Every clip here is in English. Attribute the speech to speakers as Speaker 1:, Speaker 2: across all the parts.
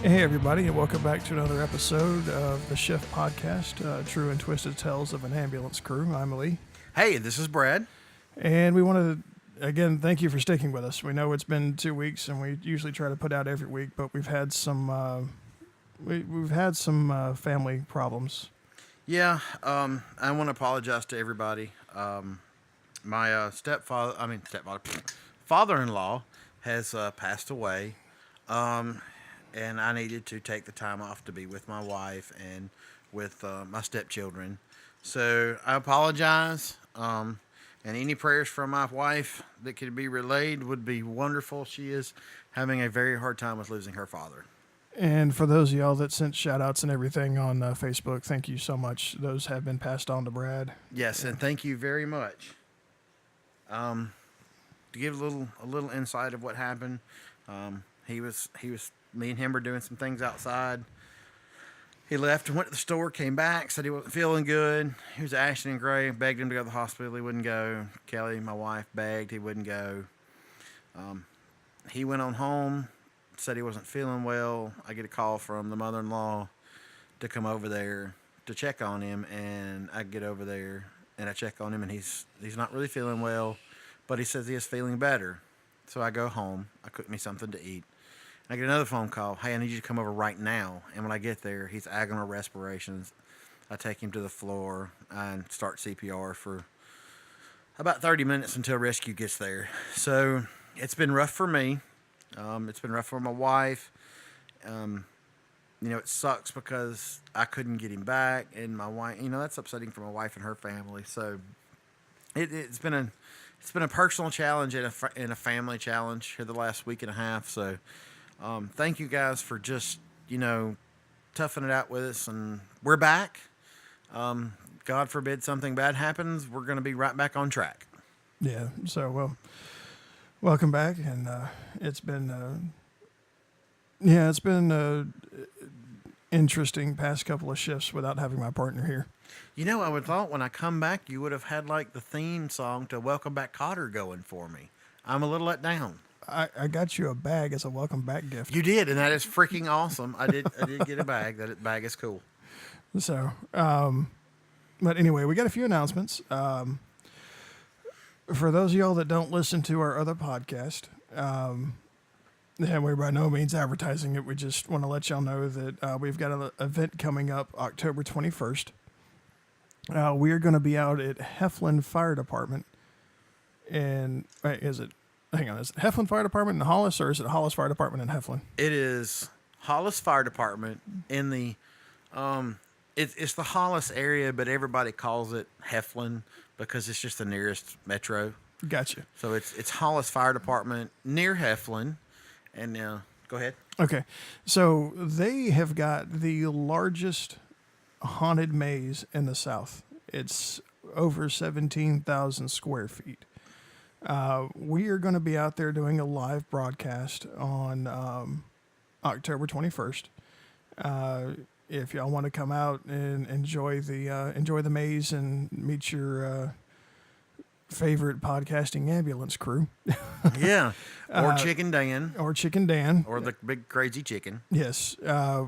Speaker 1: Hey, everybody, and welcome back to another episode of the Shift Podcast, True and Twisted Tales of an Ambulance Crew. I'm Lee.
Speaker 2: Hey, this is Brad.
Speaker 1: And we want to, again, thank you for sticking with us. We know it's been 2 weeks, and we usually try to put out every week, but we've had some family problems.
Speaker 2: Yeah, I want to apologize to everybody. My father-in-law has passed away, and I needed to take the time off to be with my wife and with my stepchildren. So I apologize, and any prayers from my wife that could be relayed would be wonderful. She is having a very hard time with losing her father.
Speaker 1: And for those of y'all that sent shout-outs and everything on Facebook, thank you so much. Those have been passed on to Brad.
Speaker 2: Yes, and thank you very much. To give a little insight of what happened, me and him were doing some things outside. He left and went to the store, came back, said he wasn't feeling good. He was ashen and gray, begged him to go to the hospital. He wouldn't go. Kelly, my wife, begged. He wouldn't go. He went on home, said he wasn't feeling well. I get a call from the mother-in-law to come over there to check on him, and I get over there and I check on him, and he's not really feeling well, but he says he is feeling better. So I go home. I cook me something to eat. I get another phone call. Hey, I need you to come over right now. And when I get there, he's agonal respirations. I take him to the floor and start CPR for about 30 minutes until rescue gets there. So it's been rough for me. It's been rough for my wife. It sucks because I couldn't get him back, and my wife, that's upsetting for my wife and her family. So it's been a personal challenge and a family challenge here the last week and a half. So thank you guys for just toughing it out with us, and we're back. God forbid something bad happens, we're going to be right back on track.
Speaker 1: Yeah. So welcome back, and it's been interesting past couple of shifts without having my partner here.
Speaker 2: I would thought when I come back, you would have had like the theme song to Welcome Back Kotter going for me. I'm a little let down.
Speaker 1: I got you a bag as a welcome back gift.
Speaker 2: You did, and that is freaking awesome. I did get a bag. That bag is cool.
Speaker 1: So, but anyway, we got a few announcements. For those of y'all that don't listen to our other podcast, and we're by no means advertising it, we just want to let y'all know that we've got an event coming up October 21st. We are going to be out at Heflin Fire Department. Is it Heflin Fire Department in Hollis, or is it Hollis Fire Department in Heflin?
Speaker 2: It is Hollis Fire Department in the, it's the Hollis area, but everybody calls it Heflin because it's just the nearest metro.
Speaker 1: Gotcha.
Speaker 2: So it's Hollis Fire Department near Heflin. And go ahead.
Speaker 1: Okay. So they have got the largest haunted maze in the South. It's over 17,000 square feet. We are going to be out there doing a live broadcast on October 21st. If y'all want to come out and enjoy the maze and meet your favorite podcasting ambulance crew.
Speaker 2: Yeah. Or Chicken Dan.
Speaker 1: Or Chicken Dan.
Speaker 2: Or the big crazy chicken.
Speaker 1: Yes.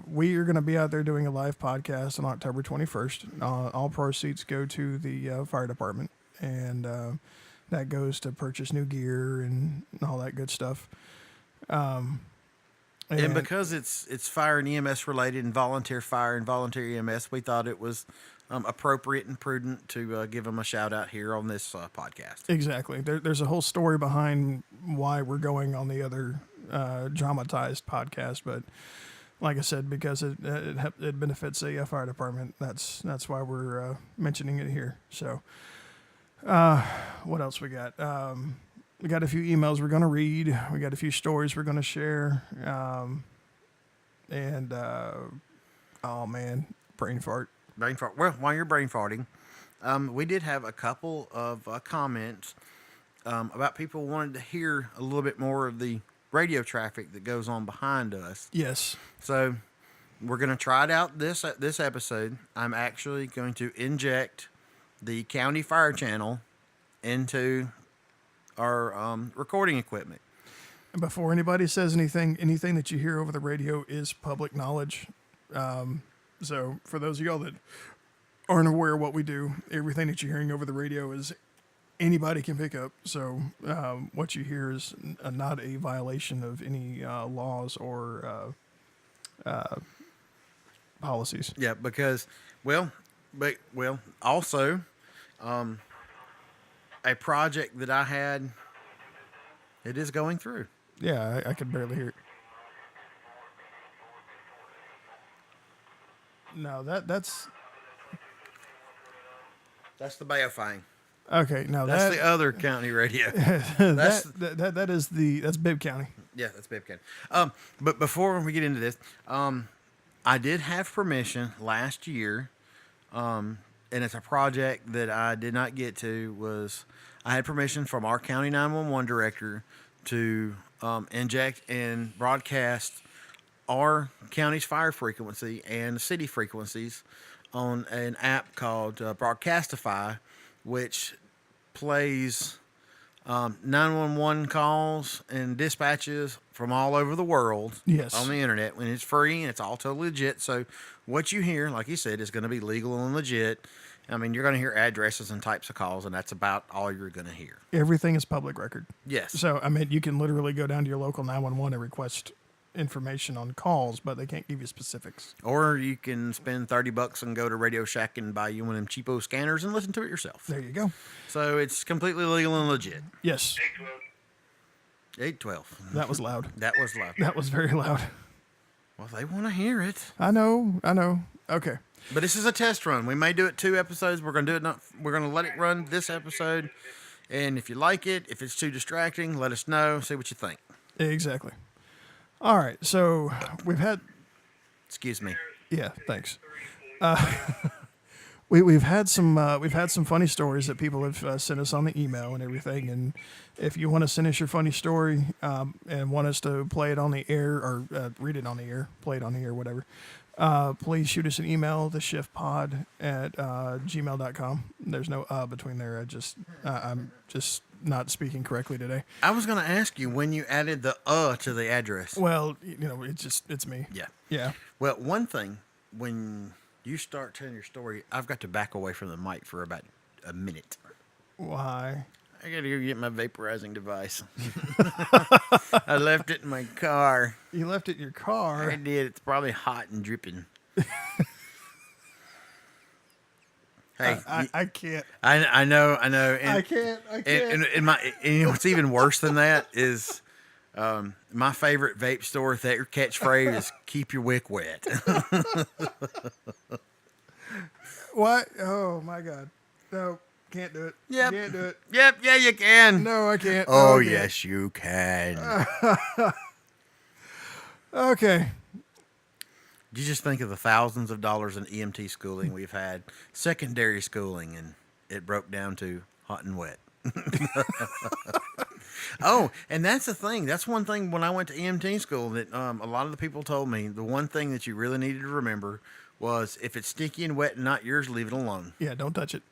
Speaker 1: We are going to be out there doing a live podcast on October 21st. All proceeds go to the fire department, and that goes to purchase new gear and all that good stuff.
Speaker 2: And because it's fire and EMS related, and volunteer fire and volunteer EMS, we thought it was appropriate and prudent to give them a shout out here on this podcast.
Speaker 1: Exactly. There's a whole story behind why we're going on the other dramatized podcast, but like I said, because it benefits the fire department, that's why we're mentioning it here. So, what else we got? We got a few emails we're going to read. We got a few stories we're going to share. Oh man, brain fart.
Speaker 2: Brain fart. Well, while you're brain farting, we did have a couple of comments about people wanting to hear a little bit more of the radio traffic that goes on behind us.
Speaker 1: Yes.
Speaker 2: So we're going to try it out this episode. I'm actually going to inject the county fire channel into our recording equipment.
Speaker 1: Before anybody says anything that you hear over the radio is public knowledge. So for those of y'all that aren't aware of what we do, everything that you're hearing over the radio is anybody can pick up. So what you hear is not a violation of any laws or policies.
Speaker 2: Yeah, because also, a project that I had, it is going through.
Speaker 1: Yeah, I could barely hear it. No, that's
Speaker 2: That's the Bayofang.
Speaker 1: okay. No,
Speaker 2: That's the other county radio.
Speaker 1: that is that's Bibb County.
Speaker 2: Yeah, that's Bibb County. But before we get into this, I did have permission last year, and it's a project that I did not get to. Was I had permission from our county 911 director to inject and broadcast our county's fire frequency and city frequencies on an app called Broadcastify, which plays 911 calls and dispatches from all over the world.
Speaker 1: Yes.
Speaker 2: On the internet, and it's free and it's all totally legit. So what you hear, like you said, is going to be legal and legit. I mean, you're going to hear addresses and types of calls, and that's about all you're going to hear.
Speaker 1: Everything is public record.
Speaker 2: Yes.
Speaker 1: So I mean, you can literally go down to your local 911 and request information on calls, but they can't give you specifics.
Speaker 2: Or you can spend $30 and go to Radio Shack and buy you one of them cheapo scanners and listen to it yourself.
Speaker 1: There you go.
Speaker 2: So it's completely legal and legit.
Speaker 1: Yes.
Speaker 2: 812.
Speaker 1: That was loud.
Speaker 2: That was loud.
Speaker 1: That was very loud.
Speaker 2: Well, they want to hear it.
Speaker 1: I know. Okay.
Speaker 2: But this is a test run. We may do it 2 episodes. We're going to do it. We're going to let it run this episode. And if you like it, if it's too distracting, let us know. See what you think.
Speaker 1: Exactly. All right. So we've had.
Speaker 2: Excuse me.
Speaker 1: Yeah. Thanks. We've had some funny stories that people have sent us on the email and everything. And if you want to send us your funny story and want us to play it on the air or read it on the air, play it on the air, whatever, please shoot us an email, theshiftpod@gmail.com. There's no between there. I'm just not speaking correctly today.
Speaker 2: I was going to ask you when you added the to the address.
Speaker 1: Well, it's me.
Speaker 2: Yeah.
Speaker 1: Yeah.
Speaker 2: Well, one thing, when you start telling your story, I've got to back away from the mic for about a minute.
Speaker 1: Why?
Speaker 2: I got to go get my vaporizing device. I left it in my car.
Speaker 1: You left it in your car.
Speaker 2: I did. It's probably hot and dripping. Hey,
Speaker 1: I can't.
Speaker 2: I know. And,
Speaker 1: I can't.
Speaker 2: And you know what's even worse than that is my favorite vape store their catchphrase is "Keep your wick wet."
Speaker 1: What? Oh my God! No, can't do it.
Speaker 2: Yep.
Speaker 1: Can't do it.
Speaker 2: Yep. Yeah, you can.
Speaker 1: No, I can't.
Speaker 2: Oh,
Speaker 1: I can't.
Speaker 2: yes, you can.
Speaker 1: Okay.
Speaker 2: You just think of the thousands of dollars in EMT schooling we've had, secondary schooling, and it broke down to hot and wet. Oh, and that's the thing. That's one thing when I went to EMT school that a lot of the people told me. The one thing that you really needed to remember was if it's sticky and wet and not yours, leave it alone.
Speaker 1: Yeah, don't touch it.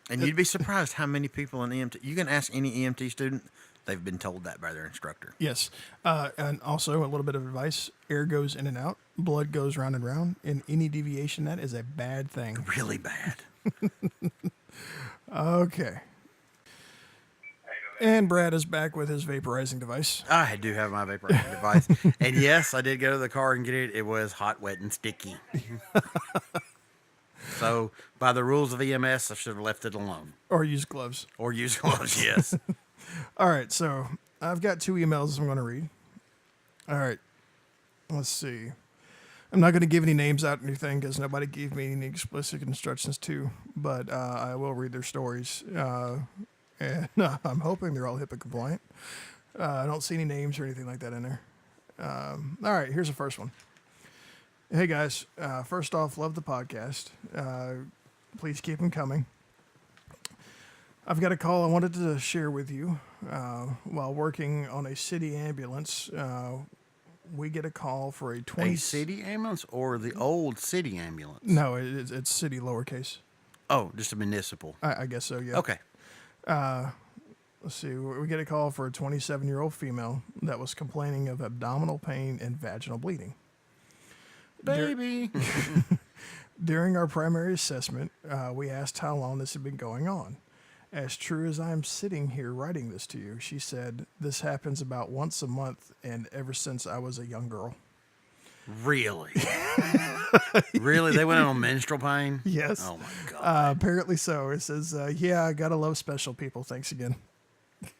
Speaker 2: And you'd be surprised how many people in EMT. You can ask any EMT student; they've been told that by their instructor.
Speaker 1: Yes. And also a little bit of advice: air goes in and out, blood goes round and round, and any deviation that is a bad thing.
Speaker 2: Really bad.
Speaker 1: Okay. And Brad is back with his vaporizing device.
Speaker 2: I do have my vaporizing device. And yes, I did go to the car and get it. It was hot, wet, and sticky. So, by the rules of EMS, I should have left it alone.
Speaker 1: Or use gloves.
Speaker 2: Or use gloves, yes.
Speaker 1: All right, so I've got 2 emails I'm going to read. All right. Let's see. I'm not going to give any names out or anything because nobody gave me any explicit instructions to, but I will read their stories. And I'm hoping they're all HIPAA compliant. I don't see any names or anything like that in there. All right, here's the first one. Hey, guys. First off, love the podcast. Please keep them coming. I've got a call I wanted to share with you. While working on a city ambulance, we get a call for a 20...
Speaker 3: A city ambulance or the old city ambulance?
Speaker 1: No, it's city lowercase.
Speaker 3: Oh, just a municipal.
Speaker 1: I guess so, yeah.
Speaker 3: Okay.
Speaker 1: Let's see. We get a call for a 27-year-old female that was complaining of abdominal pain and vaginal bleeding.
Speaker 3: Baby.
Speaker 1: During our primary assessment, we asked how long this had been going on. As true as I'm sitting here writing this to you, she said, this happens about once a month and ever since I was a young girl.
Speaker 3: Really? Really? They went in on menstrual pain?
Speaker 1: Yes.
Speaker 3: Oh, my God.
Speaker 1: Apparently so. It says, yeah, I gotta love special people. Thanks again.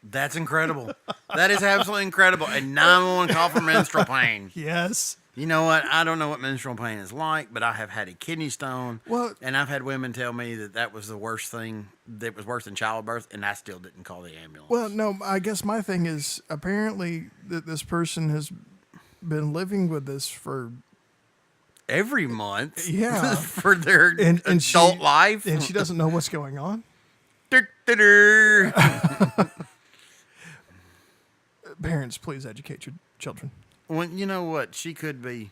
Speaker 3: That's incredible. That is absolutely incredible. A 911 call for menstrual pain.
Speaker 1: Yes.
Speaker 3: You know what? I don't know what menstrual pain is like, but I have had a kidney stone.
Speaker 1: Well-
Speaker 3: and I've had women tell me that that was the worst thing, that was worse than childbirth, and I still didn't call the ambulance.
Speaker 1: Well, no, I guess my thing is apparently that this person has been living with this for
Speaker 3: every month,
Speaker 1: Yeah.
Speaker 3: for their
Speaker 1: and
Speaker 3: adult
Speaker 1: she,
Speaker 3: life,
Speaker 1: and she doesn't know what's going on.
Speaker 3: Dur-dur-dur.
Speaker 1: Parents, please educate your children.
Speaker 3: Well, you know what? She could be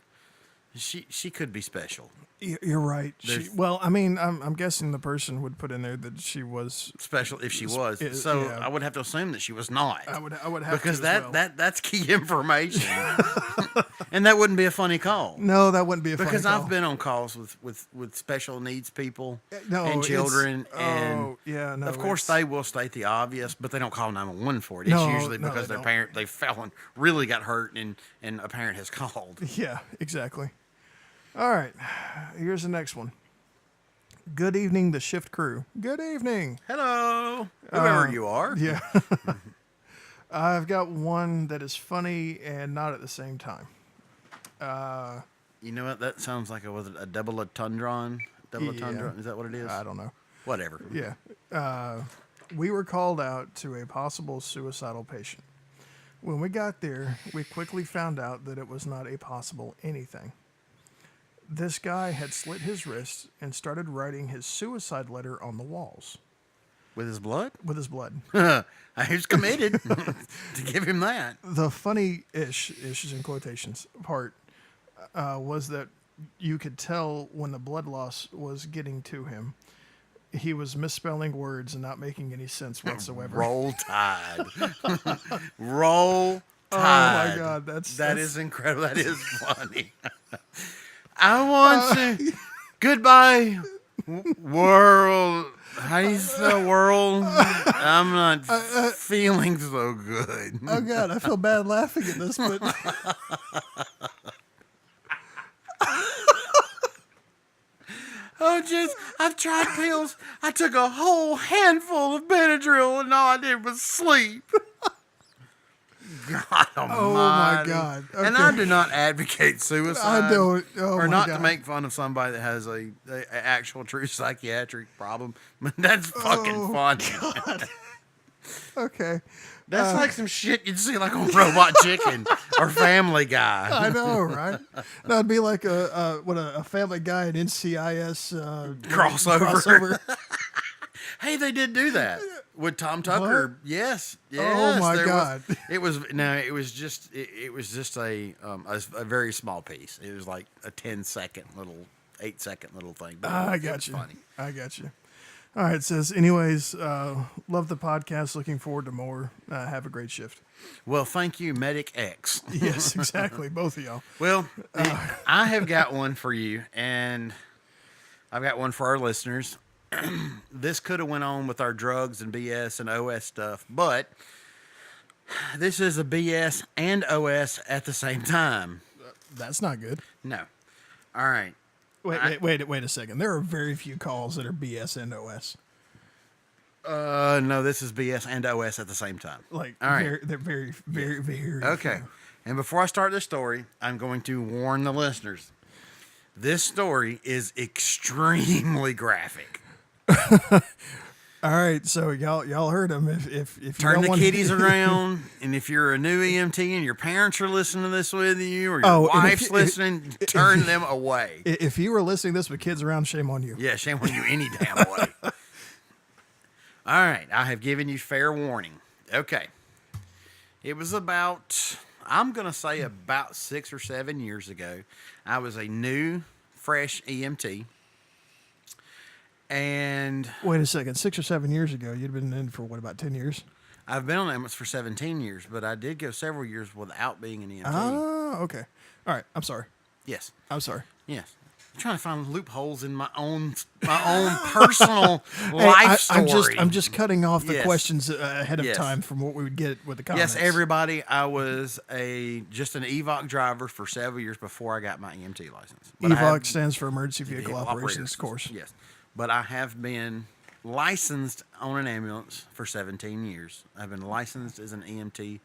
Speaker 3: special.
Speaker 1: You're right.
Speaker 3: There's-
Speaker 1: Well, I mean, I'm guessing the person would put in there that she was.
Speaker 3: Special if she was.
Speaker 1: it-
Speaker 3: So
Speaker 1: yeah.
Speaker 3: I would have to assume that she was not.
Speaker 1: I would have
Speaker 3: because
Speaker 1: to as well.
Speaker 3: that's key information. And that wouldn't be a funny call.
Speaker 1: No, that wouldn't be a funny
Speaker 3: Because
Speaker 1: call.
Speaker 3: I've been on calls with special needs people
Speaker 1: No,
Speaker 3: and
Speaker 1: it's-
Speaker 3: children,
Speaker 1: oh,
Speaker 3: and
Speaker 1: yeah, no,
Speaker 3: of course
Speaker 1: it's-
Speaker 3: they will state the obvious, but they don't call 911 for it. It's
Speaker 1: No,
Speaker 3: usually
Speaker 1: no,
Speaker 3: because
Speaker 1: they
Speaker 3: their
Speaker 1: don't.
Speaker 3: parent, they fell and really got hurt, and a parent has called.
Speaker 1: Yeah, exactly. All right, here's the next one. Good evening, the shift crew. Good evening.
Speaker 3: Hello, whoever you are.
Speaker 1: Yeah. I've got one that is funny and not at the same time.
Speaker 3: You know what? That sounds like a double entendre. Double
Speaker 1: Yeah.
Speaker 3: entendre. Is that what it is?
Speaker 1: I don't know.
Speaker 3: Whatever.
Speaker 1: Yeah. We were called out to a possible suicidal patient. When we got there, we quickly found out that it was not a possible anything. This guy had slit his wrists and started writing his suicide letter on the walls
Speaker 3: With his blood?
Speaker 1: with his blood.
Speaker 3: He was committed to give him that.
Speaker 1: The funny-ish, ish in quotations, part was that you could tell when the blood loss was getting to him. He was misspelling words and not making any sense whatsoever.
Speaker 3: Roll Tide. Roll
Speaker 1: Oh
Speaker 3: Tide.
Speaker 1: my God,
Speaker 3: That is incredible. That is funny. I want to. Goodbye, world. How do you spell world? I'm not feeling so good.
Speaker 1: Oh God, I feel bad laughing at this, but
Speaker 3: I've tried pills. I took a whole handful of Benadryl, and all I did was sleep. God almighty.
Speaker 1: Oh, my God.
Speaker 3: And I
Speaker 1: Okay.
Speaker 3: do not advocate suicide.
Speaker 1: I don't. Oh
Speaker 3: or
Speaker 1: my
Speaker 3: not
Speaker 1: God.
Speaker 3: to make fun of somebody that has a actual true psychiatric problem. But that's fucking
Speaker 1: Oh,
Speaker 3: funny.
Speaker 1: Okay,
Speaker 3: That's like some shit you'd see like on Robot Chicken or Family Guy.
Speaker 1: I know, right? That'd be like a Family Guy and NCIS
Speaker 3: Crossover. Hey, they did do that with Tom Tucker. Yes, yes.
Speaker 1: Oh, my
Speaker 3: there
Speaker 1: God.
Speaker 3: It was just a very small piece. It was like a 10-second little, 8-second little thing. But
Speaker 1: I
Speaker 3: it
Speaker 1: got
Speaker 3: was
Speaker 1: you.
Speaker 3: funny.
Speaker 1: I got you. All right, it says, anyways, love the podcast. Looking forward to more. Have a great shift.
Speaker 3: Well, thank you, Medic X.
Speaker 1: Yes, exactly. Both of y'all.
Speaker 3: Well, I have got one for you, and I've got one for our listeners. This could have went on with our drugs and BS and OS stuff, but this is a BS and OS at the same time.
Speaker 1: That's not good.
Speaker 3: No. All right.
Speaker 1: Wait a second. There are very few calls that are BS and OS.
Speaker 3: No, this is BS and OS at the same time.
Speaker 1: Like,
Speaker 3: all right.
Speaker 1: they're very, very, very
Speaker 3: Okay.
Speaker 1: few.
Speaker 3: And before I start this story, I'm going to warn the listeners. This story is extremely graphic.
Speaker 1: All right, so y'all heard him. If you
Speaker 3: Turn
Speaker 1: don't
Speaker 3: the
Speaker 1: want
Speaker 3: kiddies around, and if you're a new EMT and your parents are listening to this with you, or your
Speaker 1: Oh, and
Speaker 3: wife's listening, turn them away.
Speaker 1: if you were listening to this with kids around, shame on you.
Speaker 3: Yeah, shame on you any damn way. All right, I have given you fair warning. Okay. It was about, I'm going to say about 6 or 7 years ago. I was a new, fresh EMT. And
Speaker 1: Wait a second. 6 or 7 years ago, you'd been in for what, about 10 years?
Speaker 3: I've been on the ambulance for 17 years, but I did go several years without being an EMT.
Speaker 1: Oh, okay. All right. I'm sorry.
Speaker 3: Yes.
Speaker 1: I'm sorry.
Speaker 3: Yes. I'm trying to find loopholes in my own personal
Speaker 1: Hey,
Speaker 3: life story.
Speaker 1: I'm just cutting off the
Speaker 3: Yes.
Speaker 1: questions ahead of
Speaker 3: Yes.
Speaker 1: time from what we would get with the comments.
Speaker 3: Yes, everybody. I was just an EVOC driver for several years before I got my EMT license. But I
Speaker 1: EVOC
Speaker 3: have-
Speaker 1: stands for Emergency Vehicle
Speaker 3: Vehicle
Speaker 1: Operations
Speaker 3: Operators.
Speaker 1: Course.
Speaker 3: Yes, but I have been licensed on an ambulance for 17 years. I've been licensed as an EMT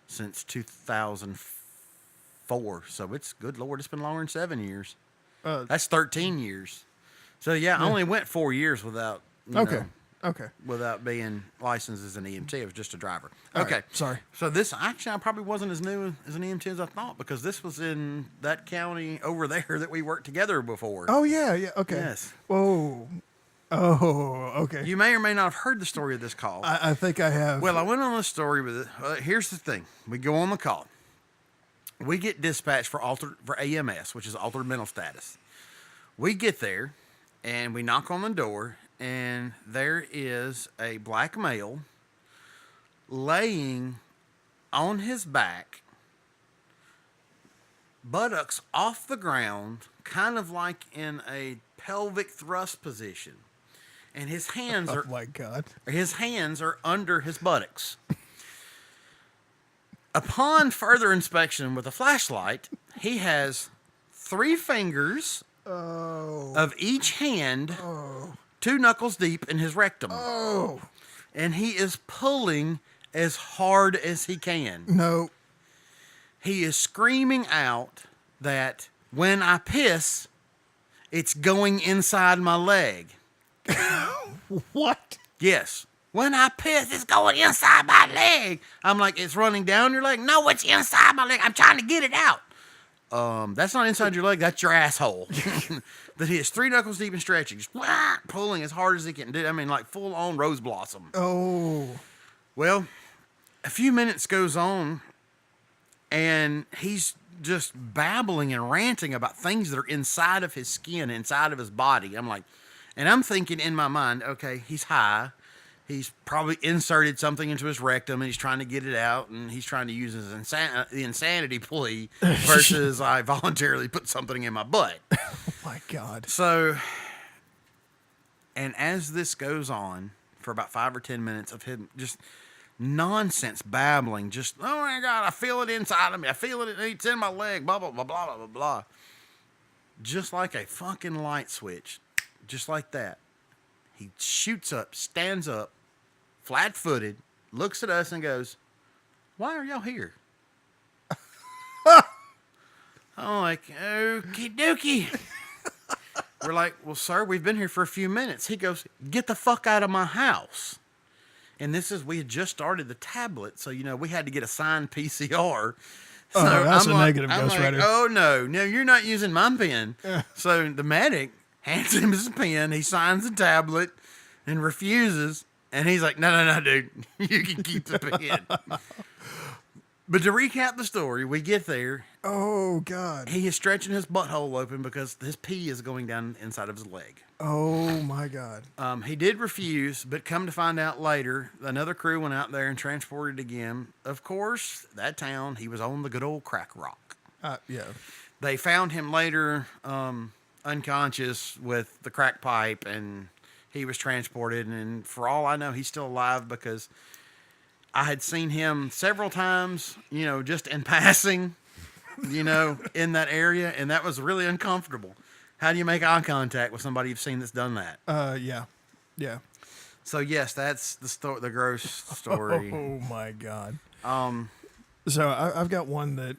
Speaker 3: since 2004. So it's, good Lord, it's been longer than 7 years. That's 13 years. So yeah, I only went 4 years without. you
Speaker 1: Okay.
Speaker 3: know,
Speaker 1: Okay.
Speaker 3: without being licensed as an EMT. I was just a driver.
Speaker 1: All
Speaker 3: Okay.
Speaker 1: right, sorry.
Speaker 3: So this, actually, I probably wasn't as new as an EMT as I thought, because this was in that county over there that we worked together before.
Speaker 1: Oh yeah. Yeah. Okay.
Speaker 3: Yes.
Speaker 1: Whoa. Oh. Okay.
Speaker 3: You may or may not have heard the story of this call.
Speaker 1: I think I have.
Speaker 3: Well, I went on this story with it. Here's the thing. We go on the call. We get dispatched for AMS, which is altered mental status. We get there, and we knock on the door, and there is a black male laying on his back, buttocks off the ground, kind of like in a pelvic thrust position. And his hands
Speaker 1: oh
Speaker 3: are
Speaker 1: my God.
Speaker 3: under his buttocks. Upon further inspection with a flashlight, he has 3 fingers of each hand, 2 knuckles deep in his rectum.
Speaker 1: Oh
Speaker 3: And he is pulling as hard as he can.
Speaker 1: no.
Speaker 3: He is screaming out that when I piss, it's going inside my leg.
Speaker 1: What?
Speaker 3: Yes. When I piss, it's going inside my leg. I'm like, it's running down your leg? No, it's inside my leg. I'm trying to get it out. That's not inside your leg. That's your asshole. That he is 3 knuckles deep and stretching, just pulling as hard as he can do. I mean, like full on rose blossom.
Speaker 1: Oh.
Speaker 3: Well, a few minutes goes on, and he's just babbling and ranting about things that are inside of his skin, inside of his body. I'm like, and I'm thinking in my mind, okay, he's high. He's probably inserted something into his rectum, and he's trying to get it out, and he's trying to use his the insanity plea versus I voluntarily put something in my butt.
Speaker 1: Oh my God.
Speaker 3: So, and as this goes on for about 5 or 10 minutes of him just nonsense babbling, just, oh my God, I feel it inside of me. I feel it. It's in my leg, blah, blah, blah, blah, blah, blah, blah. Just like a fucking light switch, just like that. He shoots up, stands up, flat-footed, looks at us and goes, why are y'all here? I'm like, okie dokie. We're like, well, sir, we've been here for a few minutes. He goes, get the fuck out of my house. And we had just started the tablet, so, we had to get a signed PCR. So
Speaker 1: Oh, that's
Speaker 3: I'm
Speaker 1: a
Speaker 3: like,
Speaker 1: negative
Speaker 3: I'm
Speaker 1: Ghost
Speaker 3: like,
Speaker 1: Rider.
Speaker 3: oh, no, you're not using my pen. So the medic hands him his pen. He signs the tablet and refuses. And he's like, no, dude, you can keep the pen. But to recap the story, we get there.
Speaker 1: Oh God.
Speaker 3: He is stretching his butthole open because his pee is going down inside of his leg.
Speaker 1: Oh my God.
Speaker 3: He did refuse, but come to find out later, another crew went out there and transported again. Of course, that town, he was on the good old crack rock.
Speaker 1: Yeah.
Speaker 3: They found him later unconscious with the crack pipe, and he was transported. And for all I know, he's still alive because I had seen him several times, just in passing, in that area, and that was really uncomfortable. How do you make eye contact with somebody you've seen that's done that?
Speaker 1: Yeah. Yeah.
Speaker 3: So yes, that's the gross story.
Speaker 1: Oh my God.
Speaker 3: Um,
Speaker 1: So I've got one that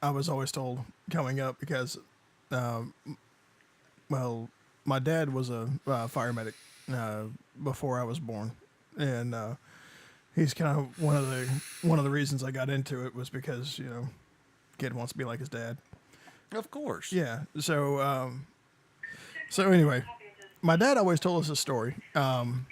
Speaker 1: I was always told coming up because, well, my dad was a fire medic before I was born, and he's kind of one of the reasons I got into it was because kid wants to be like his dad.
Speaker 3: of course.
Speaker 1: Yeah. So anyway, my dad always told us a story, and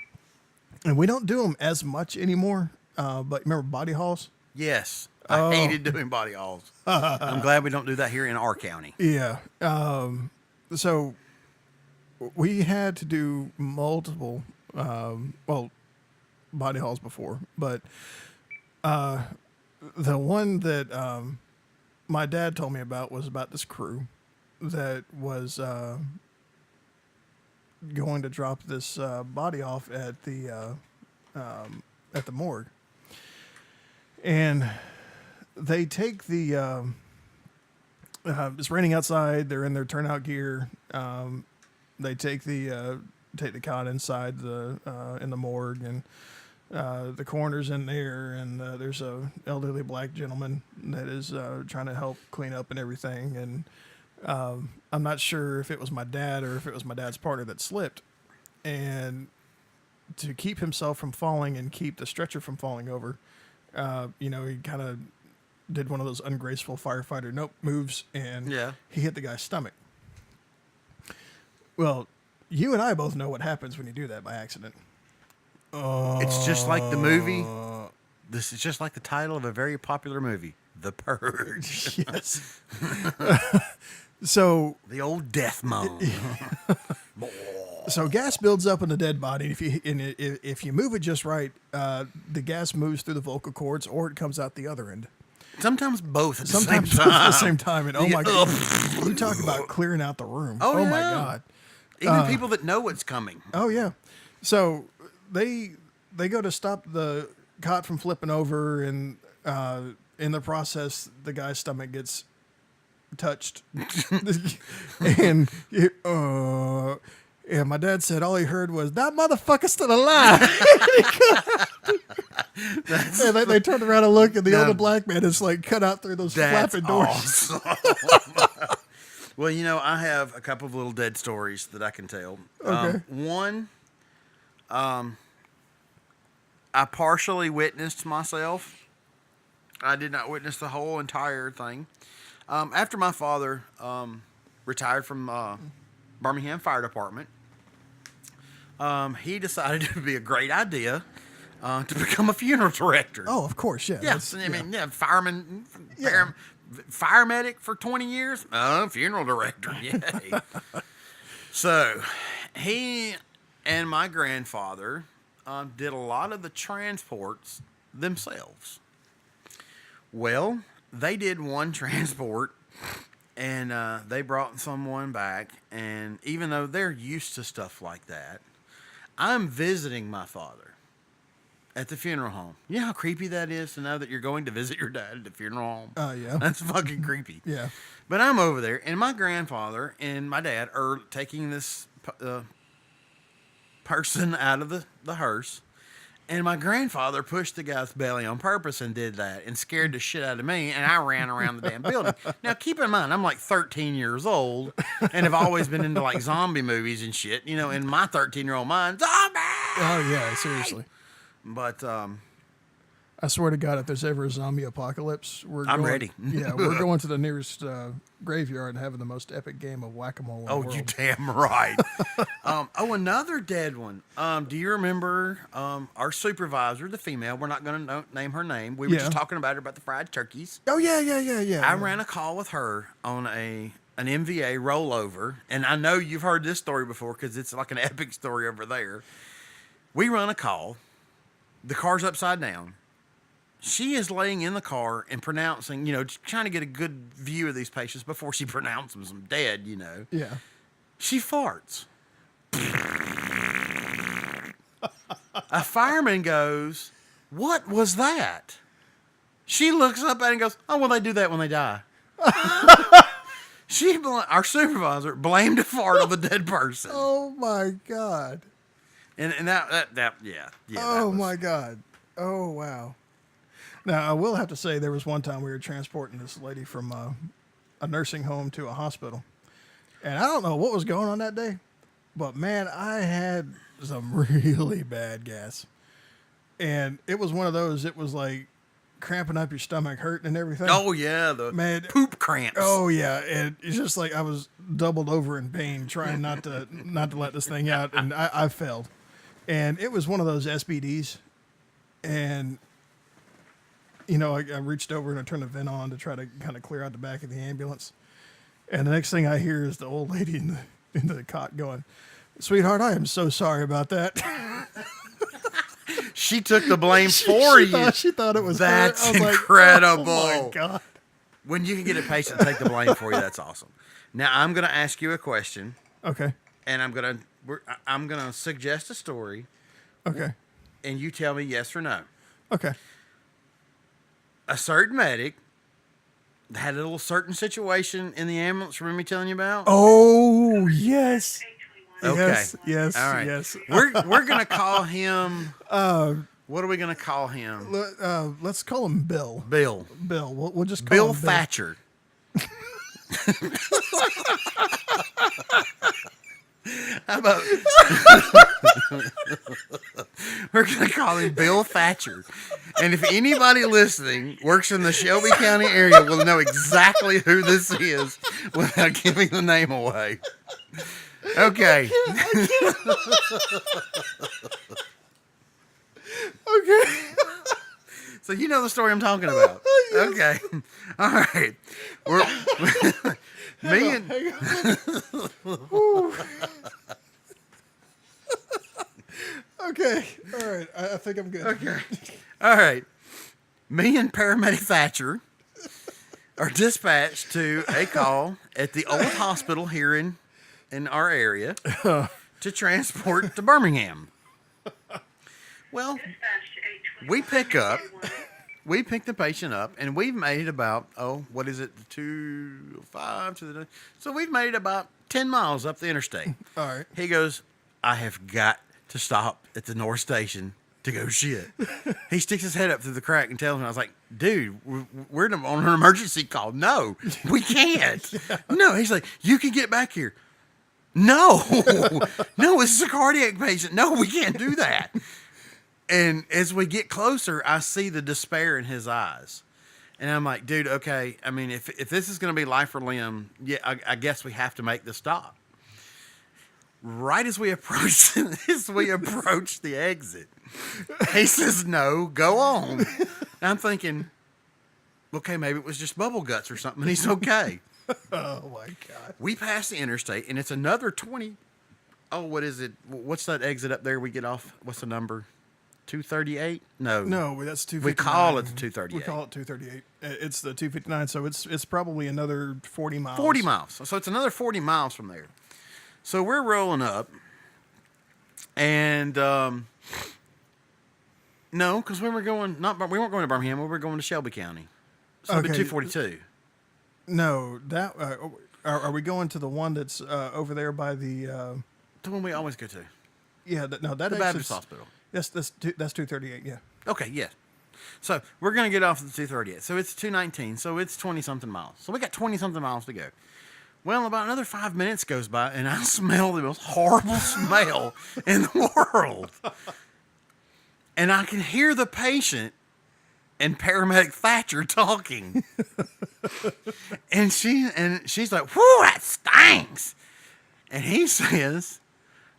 Speaker 1: we don't do them as much anymore. But remember body halls?
Speaker 3: Yes. I hated doing body halls. I'm glad we don't do that here in our county.
Speaker 1: Yeah. So we had to do multiple. Well, body hauls before, but the one that my dad told me about was about this crew that was going to drop this body off at the morgue, and they take the. It's raining outside. They're in their turnout gear. They take the cot inside in the morgue, and the coroner's in there, and there's a elderly black gentleman that is trying to help clean up and everything. And I'm not sure if it was my dad or if it was my dad's partner that slipped, and to keep himself from falling and keep the stretcher from falling over, he kind of did one of those ungraceful firefighter moves, and he hit the guy's stomach. Well, you and I both know what happens when you do that by accident.
Speaker 3: It's just like the movie. This is just like the title of a very popular movie, The Purge.
Speaker 1: Yes. So
Speaker 3: the old death moan.
Speaker 1: So gas builds up in the dead body. If you move it just right, the gas moves through the vocal cords, or it comes out the other end.
Speaker 3: Sometimes both at the
Speaker 1: Sometimes
Speaker 3: same
Speaker 1: both at
Speaker 3: time.
Speaker 1: the same time. And oh my god, you talk about clearing out the room.
Speaker 3: Oh,
Speaker 1: my
Speaker 3: yeah.
Speaker 1: god.
Speaker 3: Even people that know what's coming.
Speaker 1: Oh yeah. So they go to stop the cot from flipping over, and in the process, the guy's stomach gets touched, and my dad said all he heard was, "That motherfucker's still alive." And they turned around and look, and the older black man is like cut out through those flapping doors.
Speaker 3: Awesome. Well, I have a couple of little dead stories that I can tell.
Speaker 1: Okay.
Speaker 3: One, I partially witnessed myself. I did not witness the whole entire thing. After my father retired from Birmingham Fire Department, he decided it would be a great idea to become a funeral director.
Speaker 1: Oh, of course, yeah.
Speaker 3: Yes, fireman, fire medic for 20 years. Funeral director, yay. So, he and my grandfather did a lot of the transports themselves. Well, they did one transport, and they brought someone back, and even though they're used to stuff like that, I'm visiting my father at the funeral home. You know how creepy that is to know that you're going to visit your dad at the funeral home?
Speaker 1: Yeah.
Speaker 3: That's fucking creepy.
Speaker 1: Yeah.
Speaker 3: But I'm over there, and my grandfather and my dad are taking this person out of the hearse, and my grandfather pushed the guy's belly on purpose and did that and scared the shit out of me, and I ran around the damn building. Now, keep in mind, I'm like 13 years old and have always been into like zombie movies and shit. In my 13-year-old mind, zombie!
Speaker 1: Oh, yeah, seriously.
Speaker 3: But
Speaker 1: I swear to God, if there's ever a zombie apocalypse,
Speaker 3: I'm ready.
Speaker 1: Yeah, we're going to the nearest graveyard and having the most epic game of whack-a-mole in the world.
Speaker 3: you damn right. Another dead one. Do you remember our supervisor, the female? We're not going to name her name. We were just talking about her about the fried turkeys.
Speaker 1: Oh, yeah.
Speaker 3: I ran a call with her on an MVA rollover, and I know you've heard this story before because it's like an epic story over there. We run a call. The car's upside down. She is laying in the car and pronouncing, trying to get a good view of these patients before she pronounces them dead,
Speaker 1: Yeah.
Speaker 3: She farts. A fireman goes, "What was that?" She looks up at it and goes, "Oh, well, they do that when they die." Our supervisor blamed a fart on the dead person.
Speaker 1: Oh, my God.
Speaker 3: And that yeah.
Speaker 1: Oh, my God. Oh, wow. Now, I will have to say there was one time we were transporting this lady from a nursing home to a hospital. And I don't know what was going on that day, but, man, I had some really bad gas. And it was one of those, it was like cramping up your stomach, hurting and everything.
Speaker 3: Oh, yeah, the poop cramps.
Speaker 1: Oh, yeah. And it's just like I was doubled over in pain trying not to let this thing out, and I failed. And it was one of those SBDs. And, I reached over and I turned the vent on to try to kind of clear out the back of the ambulance. And the next thing I hear is the old lady in the cot going, "Sweetheart, I am so sorry about that."
Speaker 3: She took the blame for you.
Speaker 1: She thought it was her.
Speaker 3: That's
Speaker 1: I was like,
Speaker 3: incredible.
Speaker 1: oh my God.
Speaker 3: When you can get a patient to take the blame for you, that's awesome. Now I'm going to ask you a question,
Speaker 1: Okay.
Speaker 3: and I'm going to suggest a story,
Speaker 1: Okay.
Speaker 3: and you tell me yes or no.
Speaker 1: Okay.
Speaker 3: A certain medic had a little certain situation in the ambulance. Remember me telling you about?
Speaker 1: Oh, yes.
Speaker 3: Okay.
Speaker 1: Yes. Yes.
Speaker 3: All right.
Speaker 1: Yes.
Speaker 3: We're gonna call him. What are we gonna call him?
Speaker 1: Let's call him Bill.
Speaker 3: Bill.
Speaker 1: Bill. We'll just call
Speaker 3: Bill
Speaker 1: him
Speaker 3: Thatcher. How about we're gonna call him Bill Thatcher? And if anybody listening works in the Shelby County area, will know exactly who this is without giving the name away. Okay.
Speaker 1: Okay.
Speaker 3: So you know the story I'm talking about. Okay. All right. Me and
Speaker 1: Okay. All right. I think I'm good.
Speaker 3: okay. All right. Me and paramedic Thatcher are dispatched to a call at the old hospital here in our area to transport to Birmingham. Well, we pick the patient up, and we've made about, what is it, 205 to the, so we've made about 10 miles up the interstate.
Speaker 1: All right.
Speaker 3: He goes, I have got to stop at the North Station to go shit. He sticks his head up through the crack and tells me, I was like, dude, we're on an emergency call. No, we can't. No, he's like, you can get back here. No, no, this is a cardiac patient. No, we can't do that. And as we get closer, I see the despair in his eyes. And I'm like, dude, okay. I mean, if this is going to be life or limb, yeah, I guess we have to make the stop. Right as we approach the exit, he says, no, go on. And I'm thinking, okay, maybe it was just bubble guts or something, and he's okay.
Speaker 1: Oh my God.
Speaker 3: We pass the interstate, and it's another 20. Oh, what is it? What's that exit up there we get off? What's the number? 238? No.
Speaker 1: No, that's 259.
Speaker 3: We call it the 238.
Speaker 1: We call it 238. It's the 259, so it's probably another 40 miles.
Speaker 3: 40 miles. So it's another 40 miles from there. So we're rolling up, and no, because we weren't going to Birmingham. We were going to Shelby County. So it'd be
Speaker 1: Okay.
Speaker 3: 242.
Speaker 1: No, that are we going to the one that's over there by the?
Speaker 3: The one we always go to.
Speaker 1: Yeah, that
Speaker 3: The Baptist Hospital.
Speaker 1: That's 238. Yeah.
Speaker 3: Okay, yeah. So we're going to get off at the 238. So it's 219. So it's 20-something miles. So we got 20-something miles to go. Well, about another 5 minutes goes by, and I smell the most horrible smell in the world. And I can hear the patient and paramedic Thatcher talking. and she's like, whew, that stinks. And he says,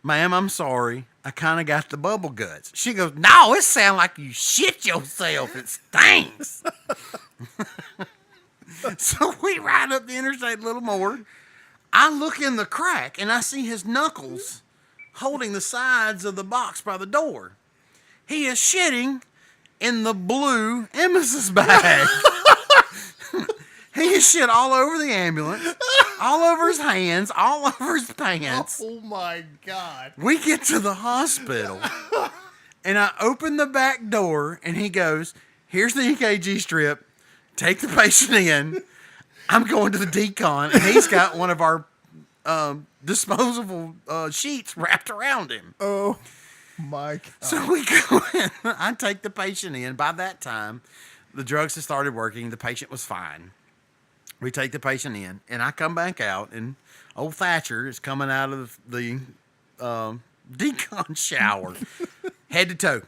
Speaker 3: ma'am, I'm sorry. I kind of got the bubble guts. She goes, no, it sounds like you shit yourself. It stinks. So we ride up the interstate a little more. I look in the crack, and I see his knuckles holding the sides of the box by the door. He is shitting in the blue emesis bag. He is shit all over the ambulance, all over his hands, all over his pants.
Speaker 1: Oh my God.
Speaker 3: We get to the hospital, and I open the back door, and he goes, here's the EKG strip. Take the patient in. I'm going to the decon, and he's got one of our disposable sheets wrapped around him.
Speaker 1: Oh my God.
Speaker 3: So we go in. I take the patient in. By that time, the drugs had started working. The patient was fine. We take the patient in, and I come back out, and old Thatcher is coming out of the decon shower, head to toe,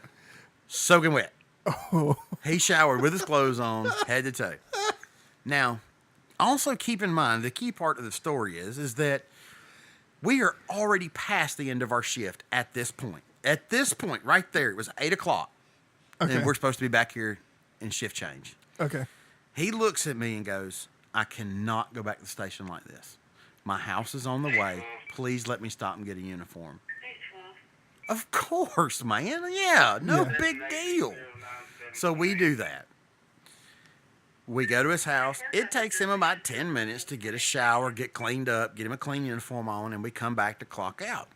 Speaker 3: soaking wet.
Speaker 1: Oh.
Speaker 3: He showered with his clothes on, head to toe. Now, also keep in mind, the key part of the story is that we are already past the end of our shift at this point. At this point, right there, it was 8 o'clock,
Speaker 1: Okay.
Speaker 3: and we're supposed to be back here in shift change.
Speaker 1: Okay.
Speaker 3: He looks at me and goes, I cannot go back to the station like this. My house is on the way. Please let me stop and get a uniform. Of course, man. Yeah, no
Speaker 1: Yeah.
Speaker 3: big deal. So we do that. We go to his house. It takes him about 10 minutes to get a shower, get cleaned up, get him a clean uniform on, and we come back to clock out.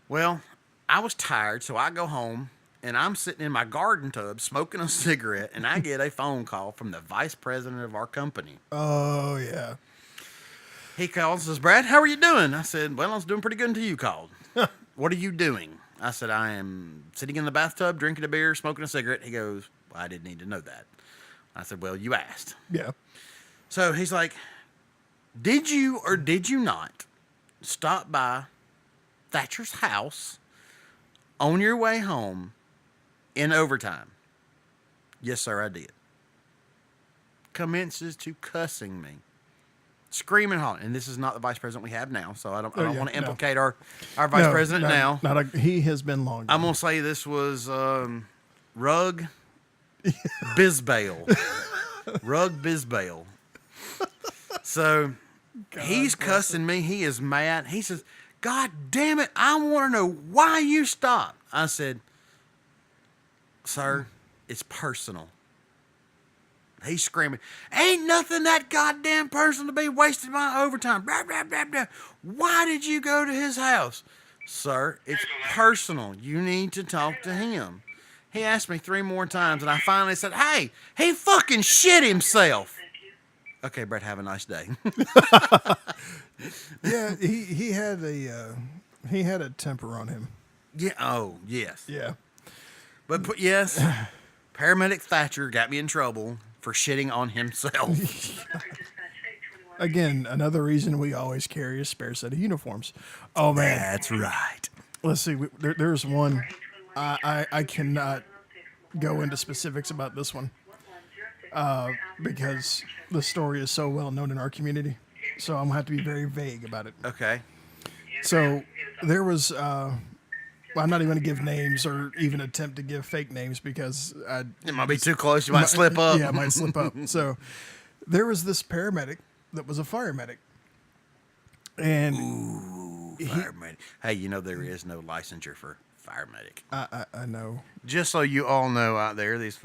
Speaker 3: Well, I was tired, so I go home, and I'm sitting in my garden tub smoking a cigarette, and I get a phone call from the vice president of our company.
Speaker 1: Oh yeah.
Speaker 3: He calls and says, Brad, how are you doing? I said, well, I was doing pretty good until you called. What are you doing? I said, I am sitting in the bathtub, drinking a beer, smoking a cigarette. He goes, well, I didn't need to know that. I said, well, you asked.
Speaker 1: Yeah.
Speaker 3: So he's like, did you or did you not stop by Thatcher's house on your way home in overtime? Yes, sir, I did. Commences to cussing me. Screaming, hollering. And this is not the vice president we have now, so I don't
Speaker 1: yeah,
Speaker 3: want to
Speaker 1: no.
Speaker 3: implicate our vice
Speaker 1: No,
Speaker 3: president now.
Speaker 1: He has been long.
Speaker 3: I'm going to say this was Rug Bisbale. Rug Bisbale. So he's cussing me. He is mad. He says, God damn it, I want to know why you stopped. I said, sir, it's personal. He's screaming, ain't nothing that goddamn personal to be wasting my overtime. Blah, blah, blah, blah. Why did you go to his house? Sir, it's personal. You need to talk to him. He asked me 3 more times, and I finally said, hey, he fucking shit himself. Okay, Brett, have a nice day.
Speaker 1: Yeah, he had a temper on him.
Speaker 3: Yeah. Oh, yes.
Speaker 1: Yeah.
Speaker 3: But yes, paramedic Thatcher got me in trouble for shitting on himself.
Speaker 1: Again, another reason we always carry a spare set of uniforms. Oh man,
Speaker 3: That's right.
Speaker 1: let's see. There's one. I cannot go into specifics about this one because the story is so well known in our community. So I'm gonna have to be very vague about it.
Speaker 3: Okay.
Speaker 1: So there was. I'm not even going to give names or even attempt to give fake names because
Speaker 3: It might be too close. You might slip up.
Speaker 1: Yeah, I might slip up. So there was this paramedic that was a fire medic. And
Speaker 3: Fireman. Hey, you know there is no licensure for fire medic.
Speaker 1: I know.
Speaker 3: Just so you all know out there, these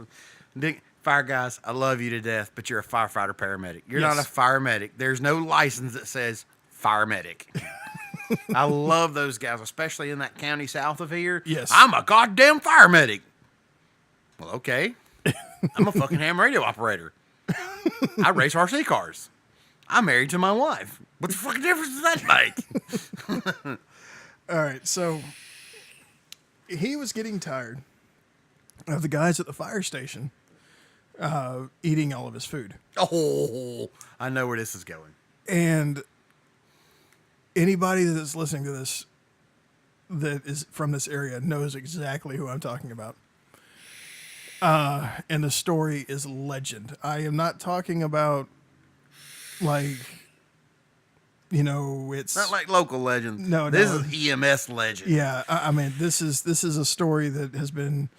Speaker 3: fire guys, I love you to death, but you're a firefighter paramedic. You're not a
Speaker 1: Yes.
Speaker 3: fire medic. There's no license that says fire medic. I love those guys, especially in that county south of here.
Speaker 1: Yes.
Speaker 3: I'm a goddamn fire medic. Well, okay. I'm a fucking ham radio operator. I race RC cars. I'm married to my wife. What the fucking difference does that make?
Speaker 1: All right. So he was getting tired of the guys at the fire station eating all of his food.
Speaker 3: Oh, I know where this is going.
Speaker 1: And anybody that's listening to this that is from this area knows exactly who I'm talking about. And the story is legend. I am not talking about like, it's
Speaker 3: Not like local legend.
Speaker 1: No,
Speaker 3: this
Speaker 1: no.
Speaker 3: is EMS legend.
Speaker 1: yeah. I mean, this is a story that has been.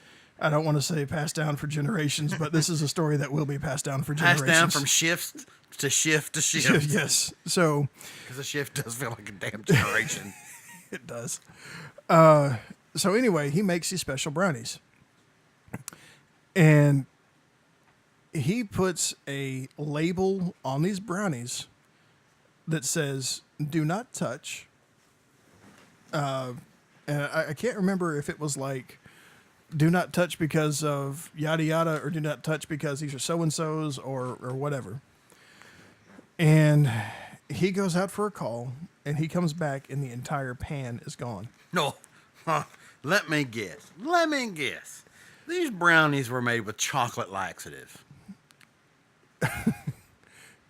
Speaker 1: I don't want to say passed down for generations, but this is a story that will be passed down for
Speaker 3: Passed
Speaker 1: generations.
Speaker 3: down from shift to shift to shift.
Speaker 1: Yes. So
Speaker 3: Because a shift does feel like a damn generation.
Speaker 1: it does. So anyway, he makes these special brownies. And he puts a label on these brownies that says, do not touch. And I can't remember if it was like, do not touch because of yada yada, or do not touch because these are so-and-sos or whatever. And he goes out for a call, and he comes back, and the entire pan is gone.
Speaker 3: No. Huh. Let me guess. These brownies were made with chocolate laxative.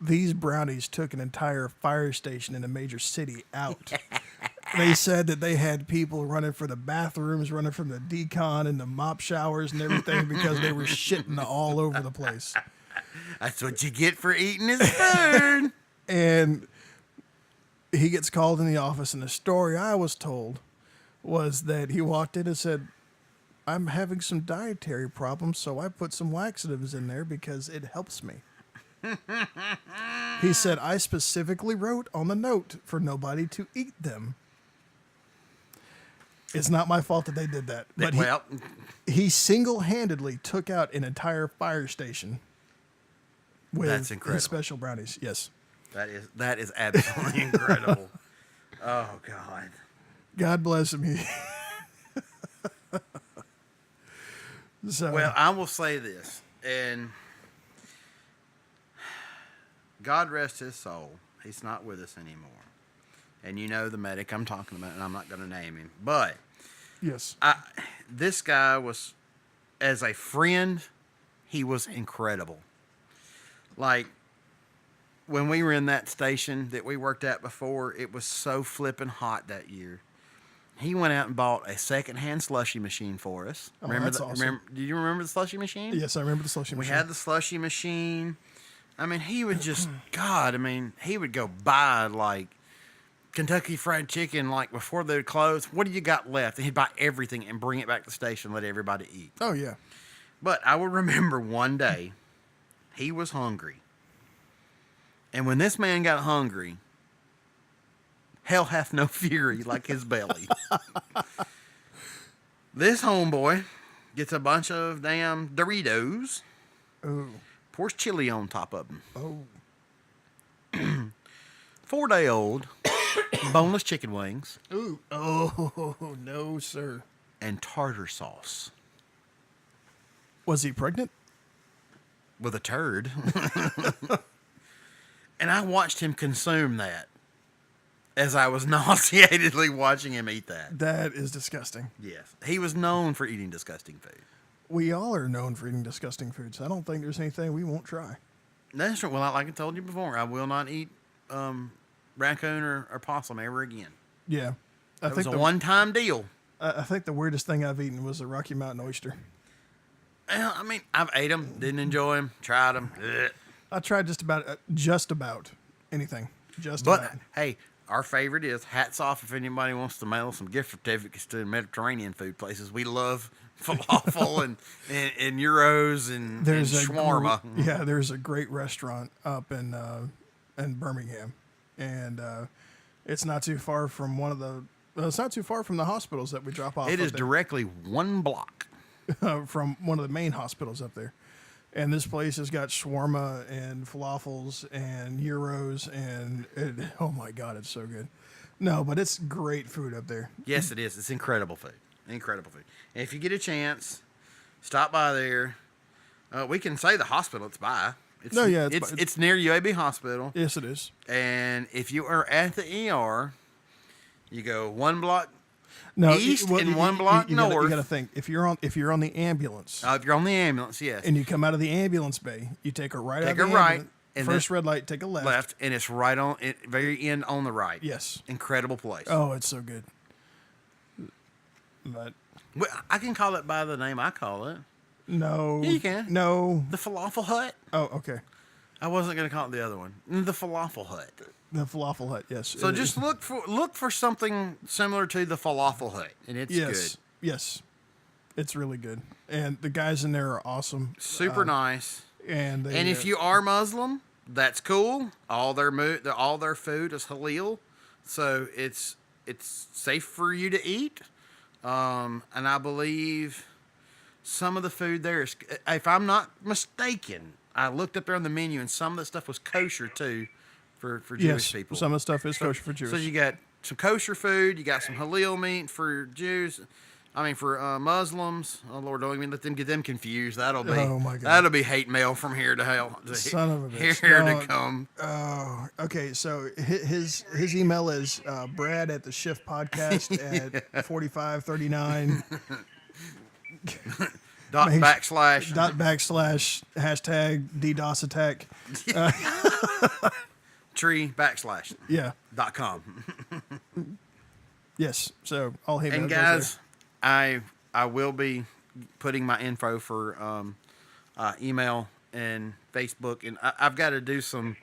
Speaker 1: These brownies took an entire fire station in a major city out. They said that they had people running for the bathrooms, running from the decon and the mop showers and everything because they were shitting all over the place.
Speaker 3: That's what you get for eating his food.
Speaker 1: And he gets called in the office, and the story I was told was that he walked in and said, I'm having some dietary problems, so I put some laxatives in there because it helps me. He said, I specifically wrote on the note for nobody to eat them. It's not my fault that they did that. But
Speaker 3: Well,
Speaker 1: he single-handedly took out an entire fire station with
Speaker 3: That's incredible.
Speaker 1: his special brownies. Yes.
Speaker 3: that is absolutely incredible. Oh God.
Speaker 1: God bless him. So,
Speaker 3: Well, I will say this, and God rest his soul. He's not with us anymore. And you know the medic I'm talking about, and I'm not going to name him. But
Speaker 1: yes.
Speaker 3: this guy was, as a friend, he was incredible. Like, when we were in that station that we worked at before, it was so flipping hot that year. He went out and bought a secondhand slushy machine for us.
Speaker 1: Oh, that's awesome.
Speaker 3: Do you remember the slushy machine?
Speaker 1: Yes, I remember the slushy
Speaker 3: We
Speaker 1: machine.
Speaker 3: had the slushy machine. I mean, he would just, God, I mean, he would go buy like Kentucky Fried Chicken like before they would close. What do you got left? And he'd buy everything and bring it back to the station and let everybody eat.
Speaker 1: Oh, yeah.
Speaker 3: But I will remember one day he was hungry. And when this man got hungry, hell hath no fury like his belly. This homeboy gets a bunch of damn Doritos,
Speaker 1: Oh.
Speaker 3: pours chili on top of them.
Speaker 1: Oh.
Speaker 3: 4-day-old boneless chicken wings
Speaker 1: Ooh. Oh, no, sir.
Speaker 3: and tartar sauce
Speaker 1: Was he pregnant?
Speaker 3: with a turd. And I watched him consume that as I was nauseatedly watching him eat that.
Speaker 1: That is disgusting.
Speaker 3: Yes. He was known for eating disgusting food.
Speaker 1: We all are known for eating disgusting foods. I don't think there's anything we won't try.
Speaker 3: That's right. Well, like I told you before, I will not eat raccoon or possum ever again.
Speaker 1: Yeah. I
Speaker 3: It was
Speaker 1: think
Speaker 3: a one-time deal.
Speaker 1: I think the weirdest thing I've eaten was a Rocky Mountain oyster.
Speaker 3: Well, I mean, I've ate them, didn't enjoy them, tried them.
Speaker 1: I tried just about anything. Just
Speaker 3: But
Speaker 1: about.
Speaker 3: hey, our favorite is hats off if anybody wants to mail some gift certificates to Mediterranean food places. We love falafel and euros and shawarma.
Speaker 1: There's a great restaurant up in Birmingham, and it's not too far from it's not too far from the hospitals that we drop off.
Speaker 3: It
Speaker 1: up
Speaker 3: is
Speaker 1: there.
Speaker 3: directly one block.
Speaker 1: From one of the main hospitals up there. And this place has got shawarma and falafels and gyros oh my God, it's so good. No, but it's great food up there.
Speaker 3: Yes, it is. It's incredible food. Incredible food. And if you get a chance, stop by there. We can say the hospital it's by. It's near UAB Hospital.
Speaker 1: Yes, it is.
Speaker 3: And if you are at the ER, you go one block
Speaker 1: No,
Speaker 3: east and one block north.
Speaker 1: You got to think if you're on the ambulance
Speaker 3: If you're on the ambulance, yes.
Speaker 1: and you come out of the ambulance bay, you take a right.
Speaker 3: Take
Speaker 1: out of
Speaker 3: a
Speaker 1: the
Speaker 3: right,
Speaker 1: ambulance,
Speaker 3: and
Speaker 1: first
Speaker 3: then
Speaker 1: red light, take a left.
Speaker 3: left, and it's right on very end on the right.
Speaker 1: Yes.
Speaker 3: Incredible place.
Speaker 1: Oh, it's so good. But
Speaker 3: Well, I can call it by the name I call it.
Speaker 1: no,
Speaker 3: Yeah, you can.
Speaker 1: No.
Speaker 3: The Falafel Hut.
Speaker 1: Oh, okay.
Speaker 3: I wasn't going to call it the other one. The Falafel Hut.
Speaker 1: The Falafel Hut. Yes.
Speaker 3: So
Speaker 1: It-
Speaker 3: just look for something similar to the Falafel Hut, and it's
Speaker 1: yes,
Speaker 3: good.
Speaker 1: yes, it's really good, and the guys in there are awesome.
Speaker 3: Super nice.
Speaker 1: And they,
Speaker 3: And if you are Muslim, that's cool. All their food is halal, so it's safe for you to eat. And I believe some of the food there is, if I'm not mistaken, I looked up there on the menu, and some of the stuff was kosher too, for Jewish
Speaker 1: yes,
Speaker 3: people.
Speaker 1: some of the stuff is kosher for Jews.
Speaker 3: So you got some kosher food, you got some halal meat for Jews. I mean, for Muslims. Oh Lord, don't even let them get them confused. That'll be
Speaker 1: Oh, my God.
Speaker 3: that'll be hate mail from here to hell.
Speaker 1: Son of a bitch.
Speaker 3: Here
Speaker 1: No.
Speaker 3: to come.
Speaker 1: Oh, okay. So his email is Brad at the Shift Podcast at 4539
Speaker 3: //
Speaker 1: dot backslash hashtag DDoS attack.
Speaker 3: tree /
Speaker 1: Yeah.
Speaker 3: .com.
Speaker 1: Yes. So all hate
Speaker 3: And
Speaker 1: mail goes there.
Speaker 3: guys, I will be putting my info for email and Facebook, and I've got to do some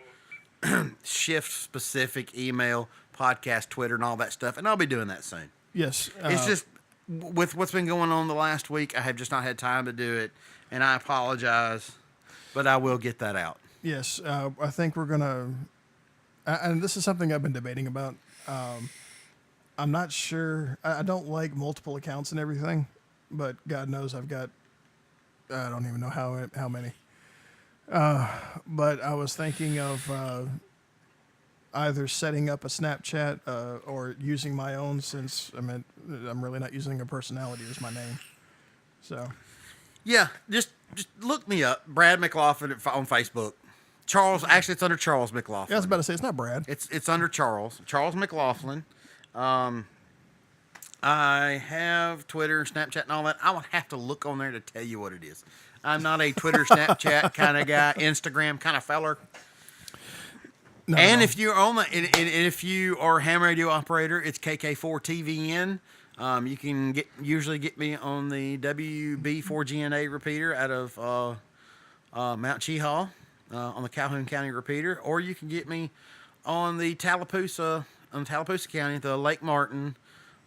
Speaker 3: shift specific email, podcast, Twitter, and all that stuff, and I'll be doing that soon.
Speaker 1: Yes.
Speaker 3: It's just with what's been going on the last week, I have just not had time to do it, and I apologize, but I will get that out.
Speaker 1: Yes, I think we're gonna, and this is something I've been debating about. I'm not sure. I don't like multiple accounts and everything, but God knows I've got. I don't even know how many. But I was thinking of either setting up a Snapchat or using my own, since I'm really not using a personality as my name. So
Speaker 3: Yeah, just look me up, Brad McLaughlin on Facebook. Charles, actually, it's under Charles McLaughlin.
Speaker 1: yeah, I was about to say it's not Brad.
Speaker 3: It's under Charles McLaughlin. I have Twitter, Snapchat, and all that. I would have to look on there to tell you what it is. I'm not a Twitter, Snapchat kind of guy, Instagram kind of feller.
Speaker 1: No,
Speaker 3: And
Speaker 1: no.
Speaker 3: if you're on if you are a ham radio operator, it's KK4TVN. You can usually get me on the WB4GNA repeater out of Mount Cheehaw on the Calhoun County repeater, or you can get me on the Tallapoosa County, the Lake Martin.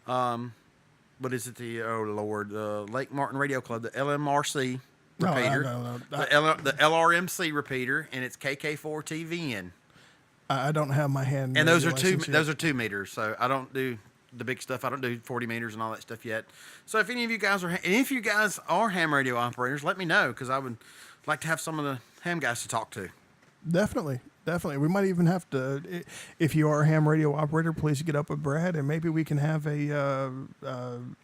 Speaker 3: What is it? The Lake Martin Radio Club, the LMRC
Speaker 1: No,
Speaker 3: repeater,
Speaker 1: no.
Speaker 3: the LRMC repeater, and it's KK4TVN.
Speaker 1: I don't have my hand.
Speaker 3: And those are
Speaker 1: radio
Speaker 3: two.
Speaker 1: license yet.
Speaker 3: Those are 2 meters. So I don't do the big stuff. I don't do 40 meters and all that stuff yet. So if any of you guys are ham radio operators, let me know, because I would like to have some of the ham guys to talk to.
Speaker 1: Definitely. We might even have to. If you are a ham radio operator, please get up with Brad, and maybe we can have a.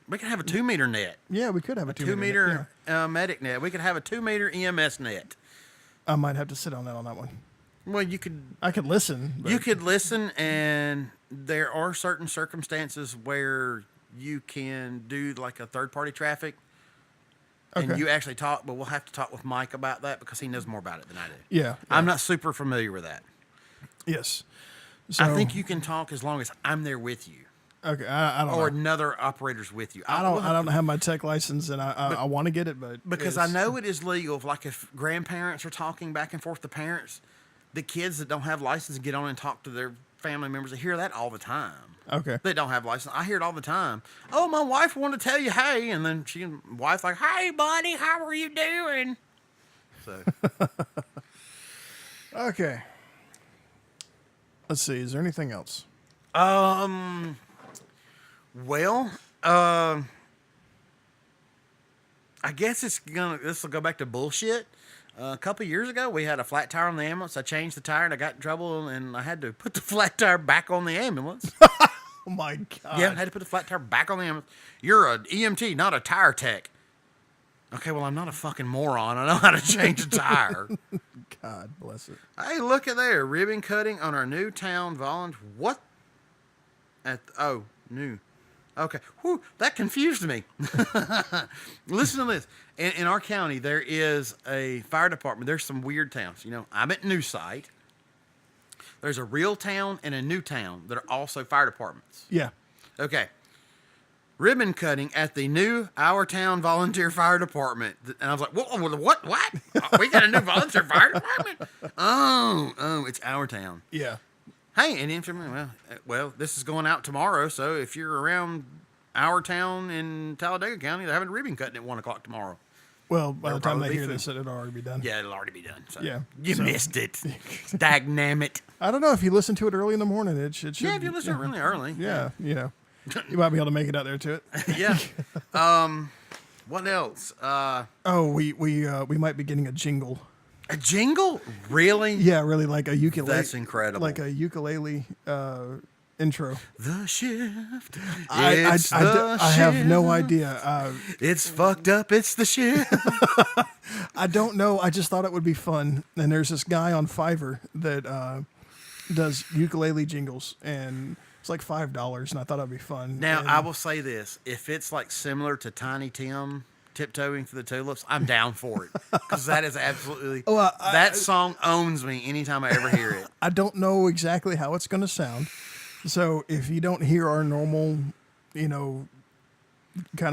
Speaker 3: We can have a 2 meter net,
Speaker 1: Yeah, we could have a
Speaker 3: 2
Speaker 1: 2
Speaker 3: meter medic net. We could have a 2 meter EMS net.
Speaker 1: I might have to sit on that one.
Speaker 3: Well, you could.
Speaker 1: I could listen. But
Speaker 3: You could listen, and there are certain circumstances where you can do like a third-party traffic, and
Speaker 1: Okay.
Speaker 3: you actually talk. But we'll have to talk with Mike about that, because he knows more about it than I do.
Speaker 1: Yeah.
Speaker 3: I'm not super familiar with that.
Speaker 1: Yes. So
Speaker 3: I think you can talk as long as I'm there with you,
Speaker 1: Okay. I don't.
Speaker 3: or
Speaker 1: know.
Speaker 3: another operator's with you.
Speaker 1: I don't have my tech license, and I want to get it, but
Speaker 3: because I
Speaker 1: it's-
Speaker 3: know it is legal. Like if grandparents are talking back and forth to parents, the kids that don't have license get on and talk to their family members. I hear that all the time.
Speaker 1: Okay.
Speaker 3: They don't have license. I hear it all the time. Oh, my wife wanted to tell you, hey, and then wife's like, hey, buddy, how are you doing? So
Speaker 1: Okay. Let's see. Is there anything else?
Speaker 3: well, I guess this will go back to bullshit. A couple years ago, we had a flat tire on the ambulance. I changed the tire and I got in trouble, and I had to put the flat tire back on the ambulance.
Speaker 1: Oh my God.
Speaker 3: Yeah, I had to put the flat tire back on the ambulance. You're an EMT, not a tire tech. Okay, well, I'm not a fucking moron. I know how to change a tire.
Speaker 1: God bless it.
Speaker 3: Hey, look at there. Ribbon cutting on our new town volunteer. What? New. Okay. Whew, that confused me. Listen to this. In our county, there is a fire department. There's some weird towns. You know, I'm at New Site. There's a real town and a new town that are also fire departments.
Speaker 1: Yeah.
Speaker 3: Okay. Ribbon cutting at the new Our Town Volunteer Fire Department. And I was like, what? We got a new volunteer fire department? Oh, it's Our Town.
Speaker 1: Yeah.
Speaker 3: Hey, and then well, this is going out tomorrow, so if you're around Our Town in Talladega County, they're having a ribbon cutting at 1 o'clock tomorrow.
Speaker 1: Well, by the
Speaker 3: There'll
Speaker 1: time they
Speaker 3: probably be
Speaker 1: hear
Speaker 3: food.
Speaker 1: this, it'll already be done.
Speaker 3: Yeah, it'll already be done. So
Speaker 1: Yeah,
Speaker 3: You
Speaker 1: so-
Speaker 3: missed it. Dagnammit.
Speaker 1: I don't know if you listen to it early in the morning. It should.
Speaker 3: Yeah, if you listen really early.
Speaker 1: Yeah, you know, you might be able to make it out there to it.
Speaker 3: Yeah. What else?
Speaker 1: Oh, we might be getting a jingle.
Speaker 3: A jingle? Really?
Speaker 1: Yeah, really like a ukulele.
Speaker 3: That's incredible.
Speaker 1: Like a ukulele intro.
Speaker 3: The shift.
Speaker 1: I
Speaker 3: It's the
Speaker 1: have no
Speaker 3: shift.
Speaker 1: idea.
Speaker 3: It's fucked up. It's the shift.
Speaker 1: I don't know. I just thought it would be fun. And there's this guy on Fiverr that does ukulele jingles, and it's like $5. And I thought it'd be fun.
Speaker 3: Now,
Speaker 1: And
Speaker 3: I will say this. If it's like similar to Tiny Tim tiptoeing through the tulips, I'm down for it. Because that is absolutely...
Speaker 1: Oh,
Speaker 3: that song owns me anytime I ever hear it.
Speaker 1: I don't know exactly how it's going to sound. So if you don't hear our normal, kind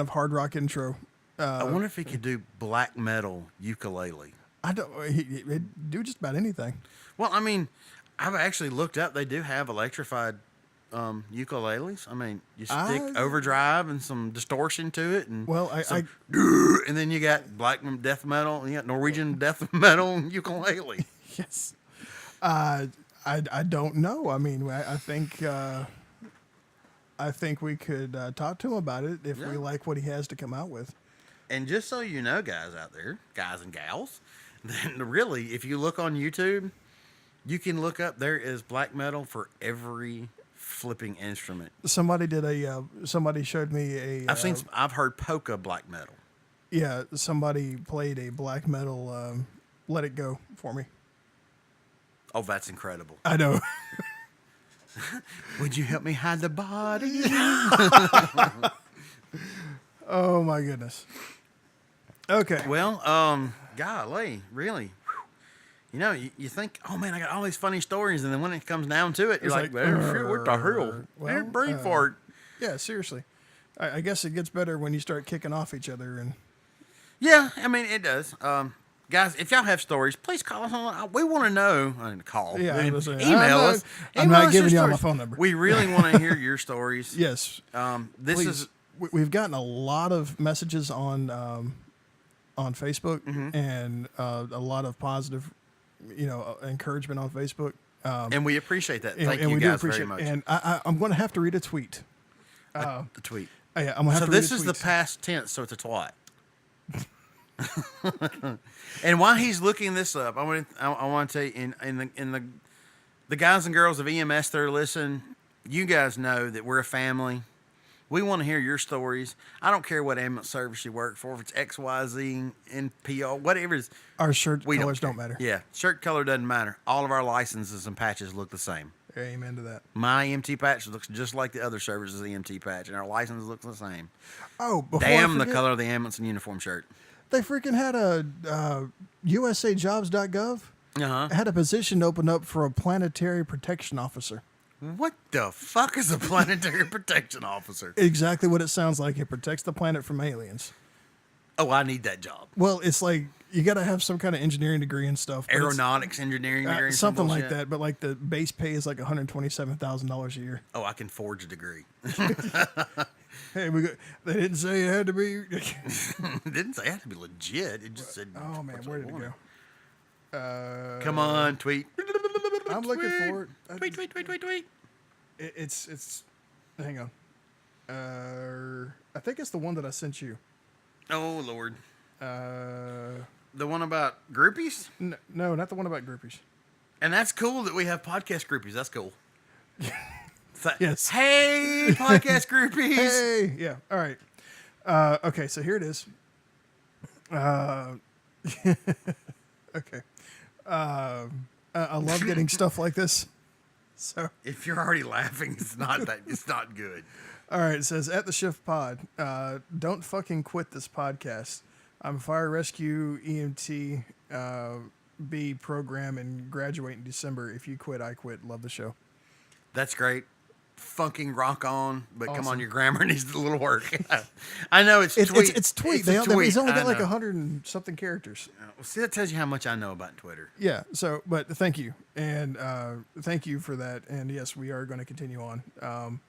Speaker 1: of hard rock intro,
Speaker 3: I wonder if he could do black metal ukulele.
Speaker 1: I don't. He'd do just about anything.
Speaker 3: Well, I mean, I've actually looked up. They do have electrified ukuleles. I mean, you stick overdrive and some distortion to it, and
Speaker 1: Well,
Speaker 3: and then you got black death metal, and you got Norwegian death metal ukulele.
Speaker 1: yes. I don't know. I mean, I think I think we could talk to him about it if we
Speaker 3: Yeah.
Speaker 1: like what he has to come out with.
Speaker 3: And just so you know, guys out there, guys and gals, then really, if you look on YouTube, you can look up. There is black metal for every flipping instrument.
Speaker 1: Somebody did a. Somebody showed me a.
Speaker 3: I've heard polka black metal.
Speaker 1: Yeah, somebody played a black metal. Let It Go for me.
Speaker 3: Oh, that's incredible.
Speaker 1: I know.
Speaker 3: Would you help me hide the body?
Speaker 1: Oh my goodness. Okay.
Speaker 3: Well, golly, really. You know, you think, oh man, I got all these funny stories, and then when it comes down to it, you're
Speaker 1: It's
Speaker 3: like,
Speaker 1: like,
Speaker 3: what the hell?
Speaker 1: well,
Speaker 3: Brain fart.
Speaker 1: Yeah, seriously. I guess it gets better when you start kicking off each other and.
Speaker 3: Yeah, I mean, it does. Guys, if y'all have stories, please call us on. We want to know. Call.
Speaker 1: Yeah, I was gonna say,
Speaker 3: email
Speaker 1: I'm
Speaker 3: us.
Speaker 1: not
Speaker 3: Email us your
Speaker 1: giving y'all my
Speaker 3: stories.
Speaker 1: phone number.
Speaker 3: We really want to hear your stories.
Speaker 1: Yes.
Speaker 3: This
Speaker 1: Please.
Speaker 3: is
Speaker 1: We've gotten a lot of messages on Facebook
Speaker 3: Mm-hmm.
Speaker 1: and a lot of positive, encouragement on Facebook.
Speaker 3: and we appreciate that.
Speaker 1: And,
Speaker 3: Thank
Speaker 1: and
Speaker 3: you
Speaker 1: we
Speaker 3: guys
Speaker 1: do appreciate
Speaker 3: very much.
Speaker 1: And I'm going to have to read a tweet.
Speaker 3: The tweet.
Speaker 1: Yeah, I'm going to have
Speaker 3: So
Speaker 1: to read
Speaker 3: this
Speaker 1: a
Speaker 3: is
Speaker 1: tweet.
Speaker 3: the past tense, so it's a twat. And while he's looking this up, I want to tell you in the guys and girls of EMS that are listening, you guys know that we're a family. We want to hear your stories. I don't care what ambulance service you work for, if it's XYZ, NPO, whatever it is.
Speaker 1: Our shirt
Speaker 3: We
Speaker 1: colors
Speaker 3: care.
Speaker 1: don't matter.
Speaker 3: Yeah, shirt color doesn't matter. All of our licenses and patches look the same.
Speaker 1: Amen to that.
Speaker 3: My EMT patch looks just like the other services EMT patch, and our license looks the same.
Speaker 1: Oh, before I
Speaker 3: Damn the
Speaker 1: forget,
Speaker 3: color of the ambulance and uniform shirt.
Speaker 1: They freaking had a USAjobs.gov
Speaker 3: Uh-huh.
Speaker 1: had a position open up for a planetary protection officer.
Speaker 3: What the fuck is a planetary protection officer?
Speaker 1: Exactly what it sounds like. It protects the planet from aliens.
Speaker 3: Oh, I need that job.
Speaker 1: Well, it's like you got to have some kind of engineering degree and stuff. but it's,
Speaker 3: Aeronautics, engineering degree, some
Speaker 1: something like
Speaker 3: bullshit.
Speaker 1: that. But like the base pay is like $127,000 a year.
Speaker 3: Oh, I can forge a degree.
Speaker 1: Hey, they didn't say it had to be.
Speaker 3: It didn't say it had to be legit. It just said.
Speaker 1: Oh man,
Speaker 3: what's
Speaker 1: where
Speaker 3: I
Speaker 1: did it
Speaker 3: wanted.
Speaker 1: go?
Speaker 3: Come on, tweet.
Speaker 1: I'm looking for it.
Speaker 3: Tweet.
Speaker 1: It's. Hang on. I think it's the one that I sent you.
Speaker 3: Oh Lord,
Speaker 1: Uh,
Speaker 3: the one about groupies,
Speaker 1: no, not the one about groupies.
Speaker 3: and that's cool that we have podcast groupies. That's cool.
Speaker 1: Yes.
Speaker 3: Hey, podcast groupies.
Speaker 1: Hey, yeah. All right. Okay, so here it is. Okay. I love getting stuff like this. So,
Speaker 3: If you're already laughing, it's not that. It's not good.
Speaker 1: all right. It says at the Shift Pod, don't fucking quit this podcast. I'm a fire rescue EMT B program and graduate in December. If you quit, I quit. Love the show.
Speaker 3: That's great. Fucking rock on, but come on,
Speaker 1: Awesome.
Speaker 3: your grammar needs a little work. I know it's
Speaker 1: It's
Speaker 3: tweet.
Speaker 1: it's tweet.
Speaker 3: It's a tweet.
Speaker 1: He's only
Speaker 3: I
Speaker 1: got like
Speaker 3: know.
Speaker 1: 100 and something characters.
Speaker 3: Well, see, that tells you how much I know about Twitter.
Speaker 1: Yeah. So, but thank you, and thank you for that. And yes, we are going to continue on.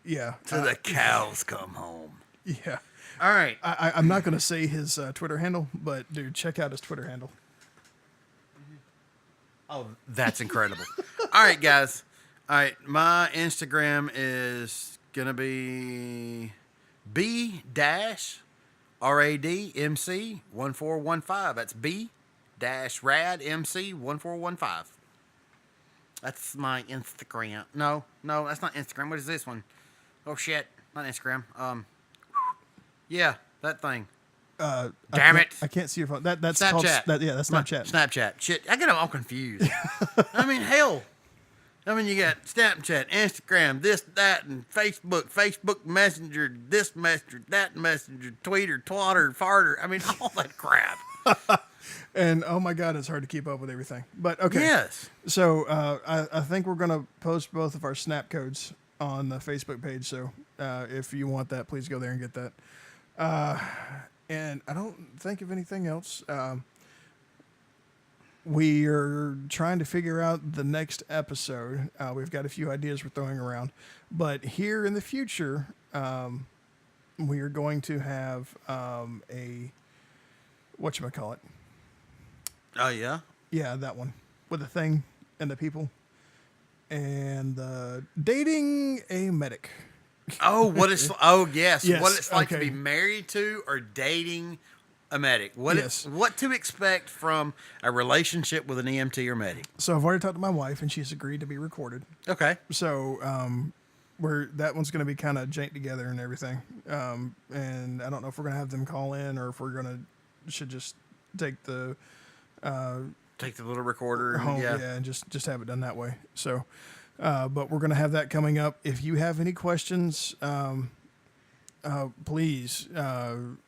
Speaker 1: Yeah.
Speaker 3: Till the cows come home.
Speaker 1: Yeah.
Speaker 3: All right.
Speaker 1: I'm not going to say his Twitter handle, but dude, check out his Twitter handle.
Speaker 3: Oh, that's incredible. All right, guys. All right, my Instagram is gonna be B-RADMC1415. That's B-RADMC1415. That's my Instagram. No, that's not Instagram. What is this one? Oh shit, not Instagram. Yeah, that thing. Damn it.
Speaker 1: I can't see your phone. That's
Speaker 3: Snapchat.
Speaker 1: called that's Snapchat.
Speaker 3: Snapchat. Shit, I get them all confused. I mean, hell. I mean, you got Snapchat, Instagram, this, that, and Facebook Messenger, this messenger, that messenger, tweeter, twatter, farter. I mean, all that crap.
Speaker 1: And oh my god, it's hard to keep up with everything. But okay.
Speaker 3: Yes.
Speaker 1: So I think we're going to post both of our snap codes on the Facebook page. So if you want that, please go there and get that. And I don't think of anything else. We are trying to figure out the next episode. We've got a few ideas we're throwing around. But here in the future, we are going to have a, whatchamacallit?
Speaker 3: Oh, yeah?
Speaker 1: Yeah, that one. With the thing and the people. and dating a medic.
Speaker 3: Oh, what it's oh yes,
Speaker 1: Yes,
Speaker 3: what it's like to
Speaker 1: okay.
Speaker 3: be married to or dating a medic.
Speaker 1: Yes.
Speaker 3: What to expect from a relationship with an EMT or medic.
Speaker 1: So I've already talked to my wife, and she's agreed to be recorded.
Speaker 3: Okay.
Speaker 1: So that one's going to be kind of janked together and everything. And I don't know if we're going to have them call in or if should just take the
Speaker 3: Take the little recorder.
Speaker 1: home,
Speaker 3: Yeah.
Speaker 1: and just have it done that way. So, but we're going to have that coming up. If you have any questions, please,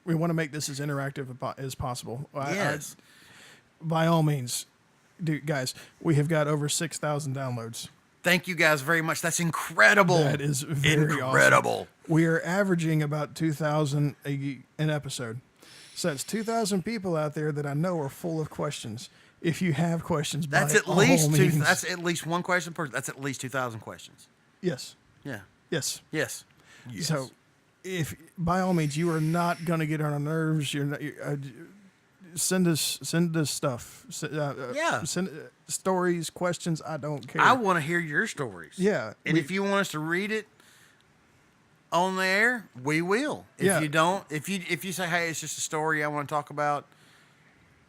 Speaker 1: we want to make this as interactive as possible.
Speaker 3: Yes.
Speaker 1: By all means, dude, guys, we have got over 6,000 downloads.
Speaker 3: Thank you guys very much. That's incredible.
Speaker 1: That is very
Speaker 3: incredible.
Speaker 1: awesome. We are averaging about 2,000 an episode. So that's 2,000 people out there that I know are full of questions. If you have questions,
Speaker 3: That's
Speaker 1: by
Speaker 3: at least
Speaker 1: all
Speaker 3: two.
Speaker 1: means-
Speaker 3: That's at least one question per. That's at least 2,000 questions.
Speaker 1: yes,
Speaker 3: Yeah.
Speaker 1: yes.
Speaker 3: Yes.
Speaker 1: So, if by all means you are not going to get on our nerves, send us stuff.
Speaker 3: Yeah.
Speaker 1: Send stories, questions. I don't care.
Speaker 3: I want to hear your stories.
Speaker 1: Yeah,
Speaker 3: And if you want us to read it on the air, we will. If
Speaker 1: Yeah.
Speaker 3: you don't, if you say, hey, it's just a story I want to talk about,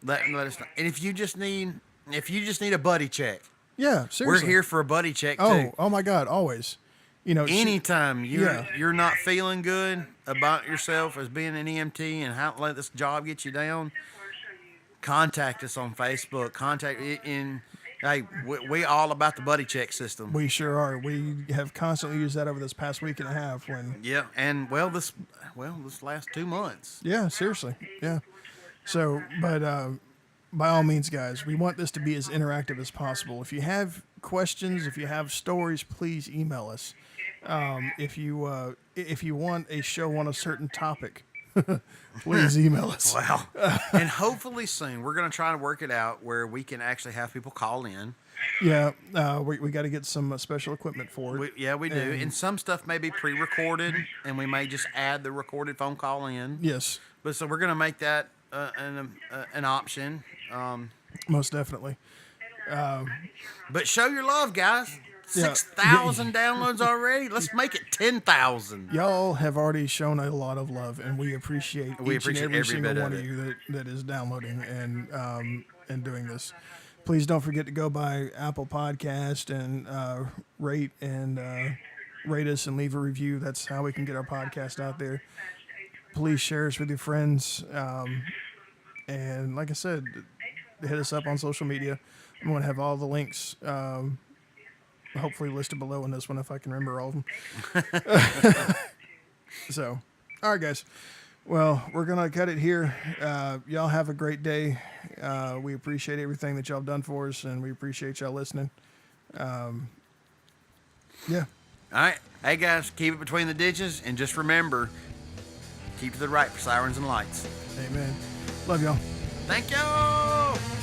Speaker 3: let us know. And if you just need a buddy check,
Speaker 1: yeah, seriously.
Speaker 3: we're here for a buddy check too.
Speaker 1: Oh my God, always.
Speaker 3: Anytime
Speaker 1: Yeah.
Speaker 3: you're not feeling good about yourself as being an EMT and how let this job get you down, contact us on Facebook. Hey, we all about the buddy check system.
Speaker 1: We sure are. We have constantly used that over this past week and a half.
Speaker 3: Yeah, and this last 2 months.
Speaker 1: Yeah, seriously. Yeah. So, but by all means, guys, we want this to be as interactive as possible. If you have questions, if you have stories, please email us. If you want a show on a certain topic, please email us.
Speaker 3: Wow. And hopefully soon we're going to try to work it out where we can actually have people call in.
Speaker 1: Yeah, we got to get some special equipment for it.
Speaker 3: We do. And some stuff may be pre-recorded, and we may just add the recorded phone call in.
Speaker 1: Yes,
Speaker 3: But so we're going to make that an option.
Speaker 1: most definitely.
Speaker 3: But show your love, guys.
Speaker 1: Yeah.
Speaker 3: 6,000 downloads already. Let's make it 10,000.
Speaker 1: Y'all have already shown a lot of love, and we appreciate each and every single
Speaker 3: bit
Speaker 1: one
Speaker 3: of
Speaker 1: of
Speaker 3: it.
Speaker 1: you that is downloading and doing this. Please don't forget to go by Apple Podcast and rate us and leave a review. That's how we can get our podcast out there. Please share us with your friends, and like I said, hit us up on social media. I'm going to have all the links. Hopefully listed below in this one if I can remember all of them. So, all right, guys. Well, we're going to cut it here. Y'all have a great day. We appreciate everything that y'all have done for us, and we appreciate y'all listening. Yeah.
Speaker 3: All right. Hey, guys, keep it between the ditches. And just remember, keep to the right for sirens and lights.
Speaker 1: Amen. Love y'all.
Speaker 3: Thank you.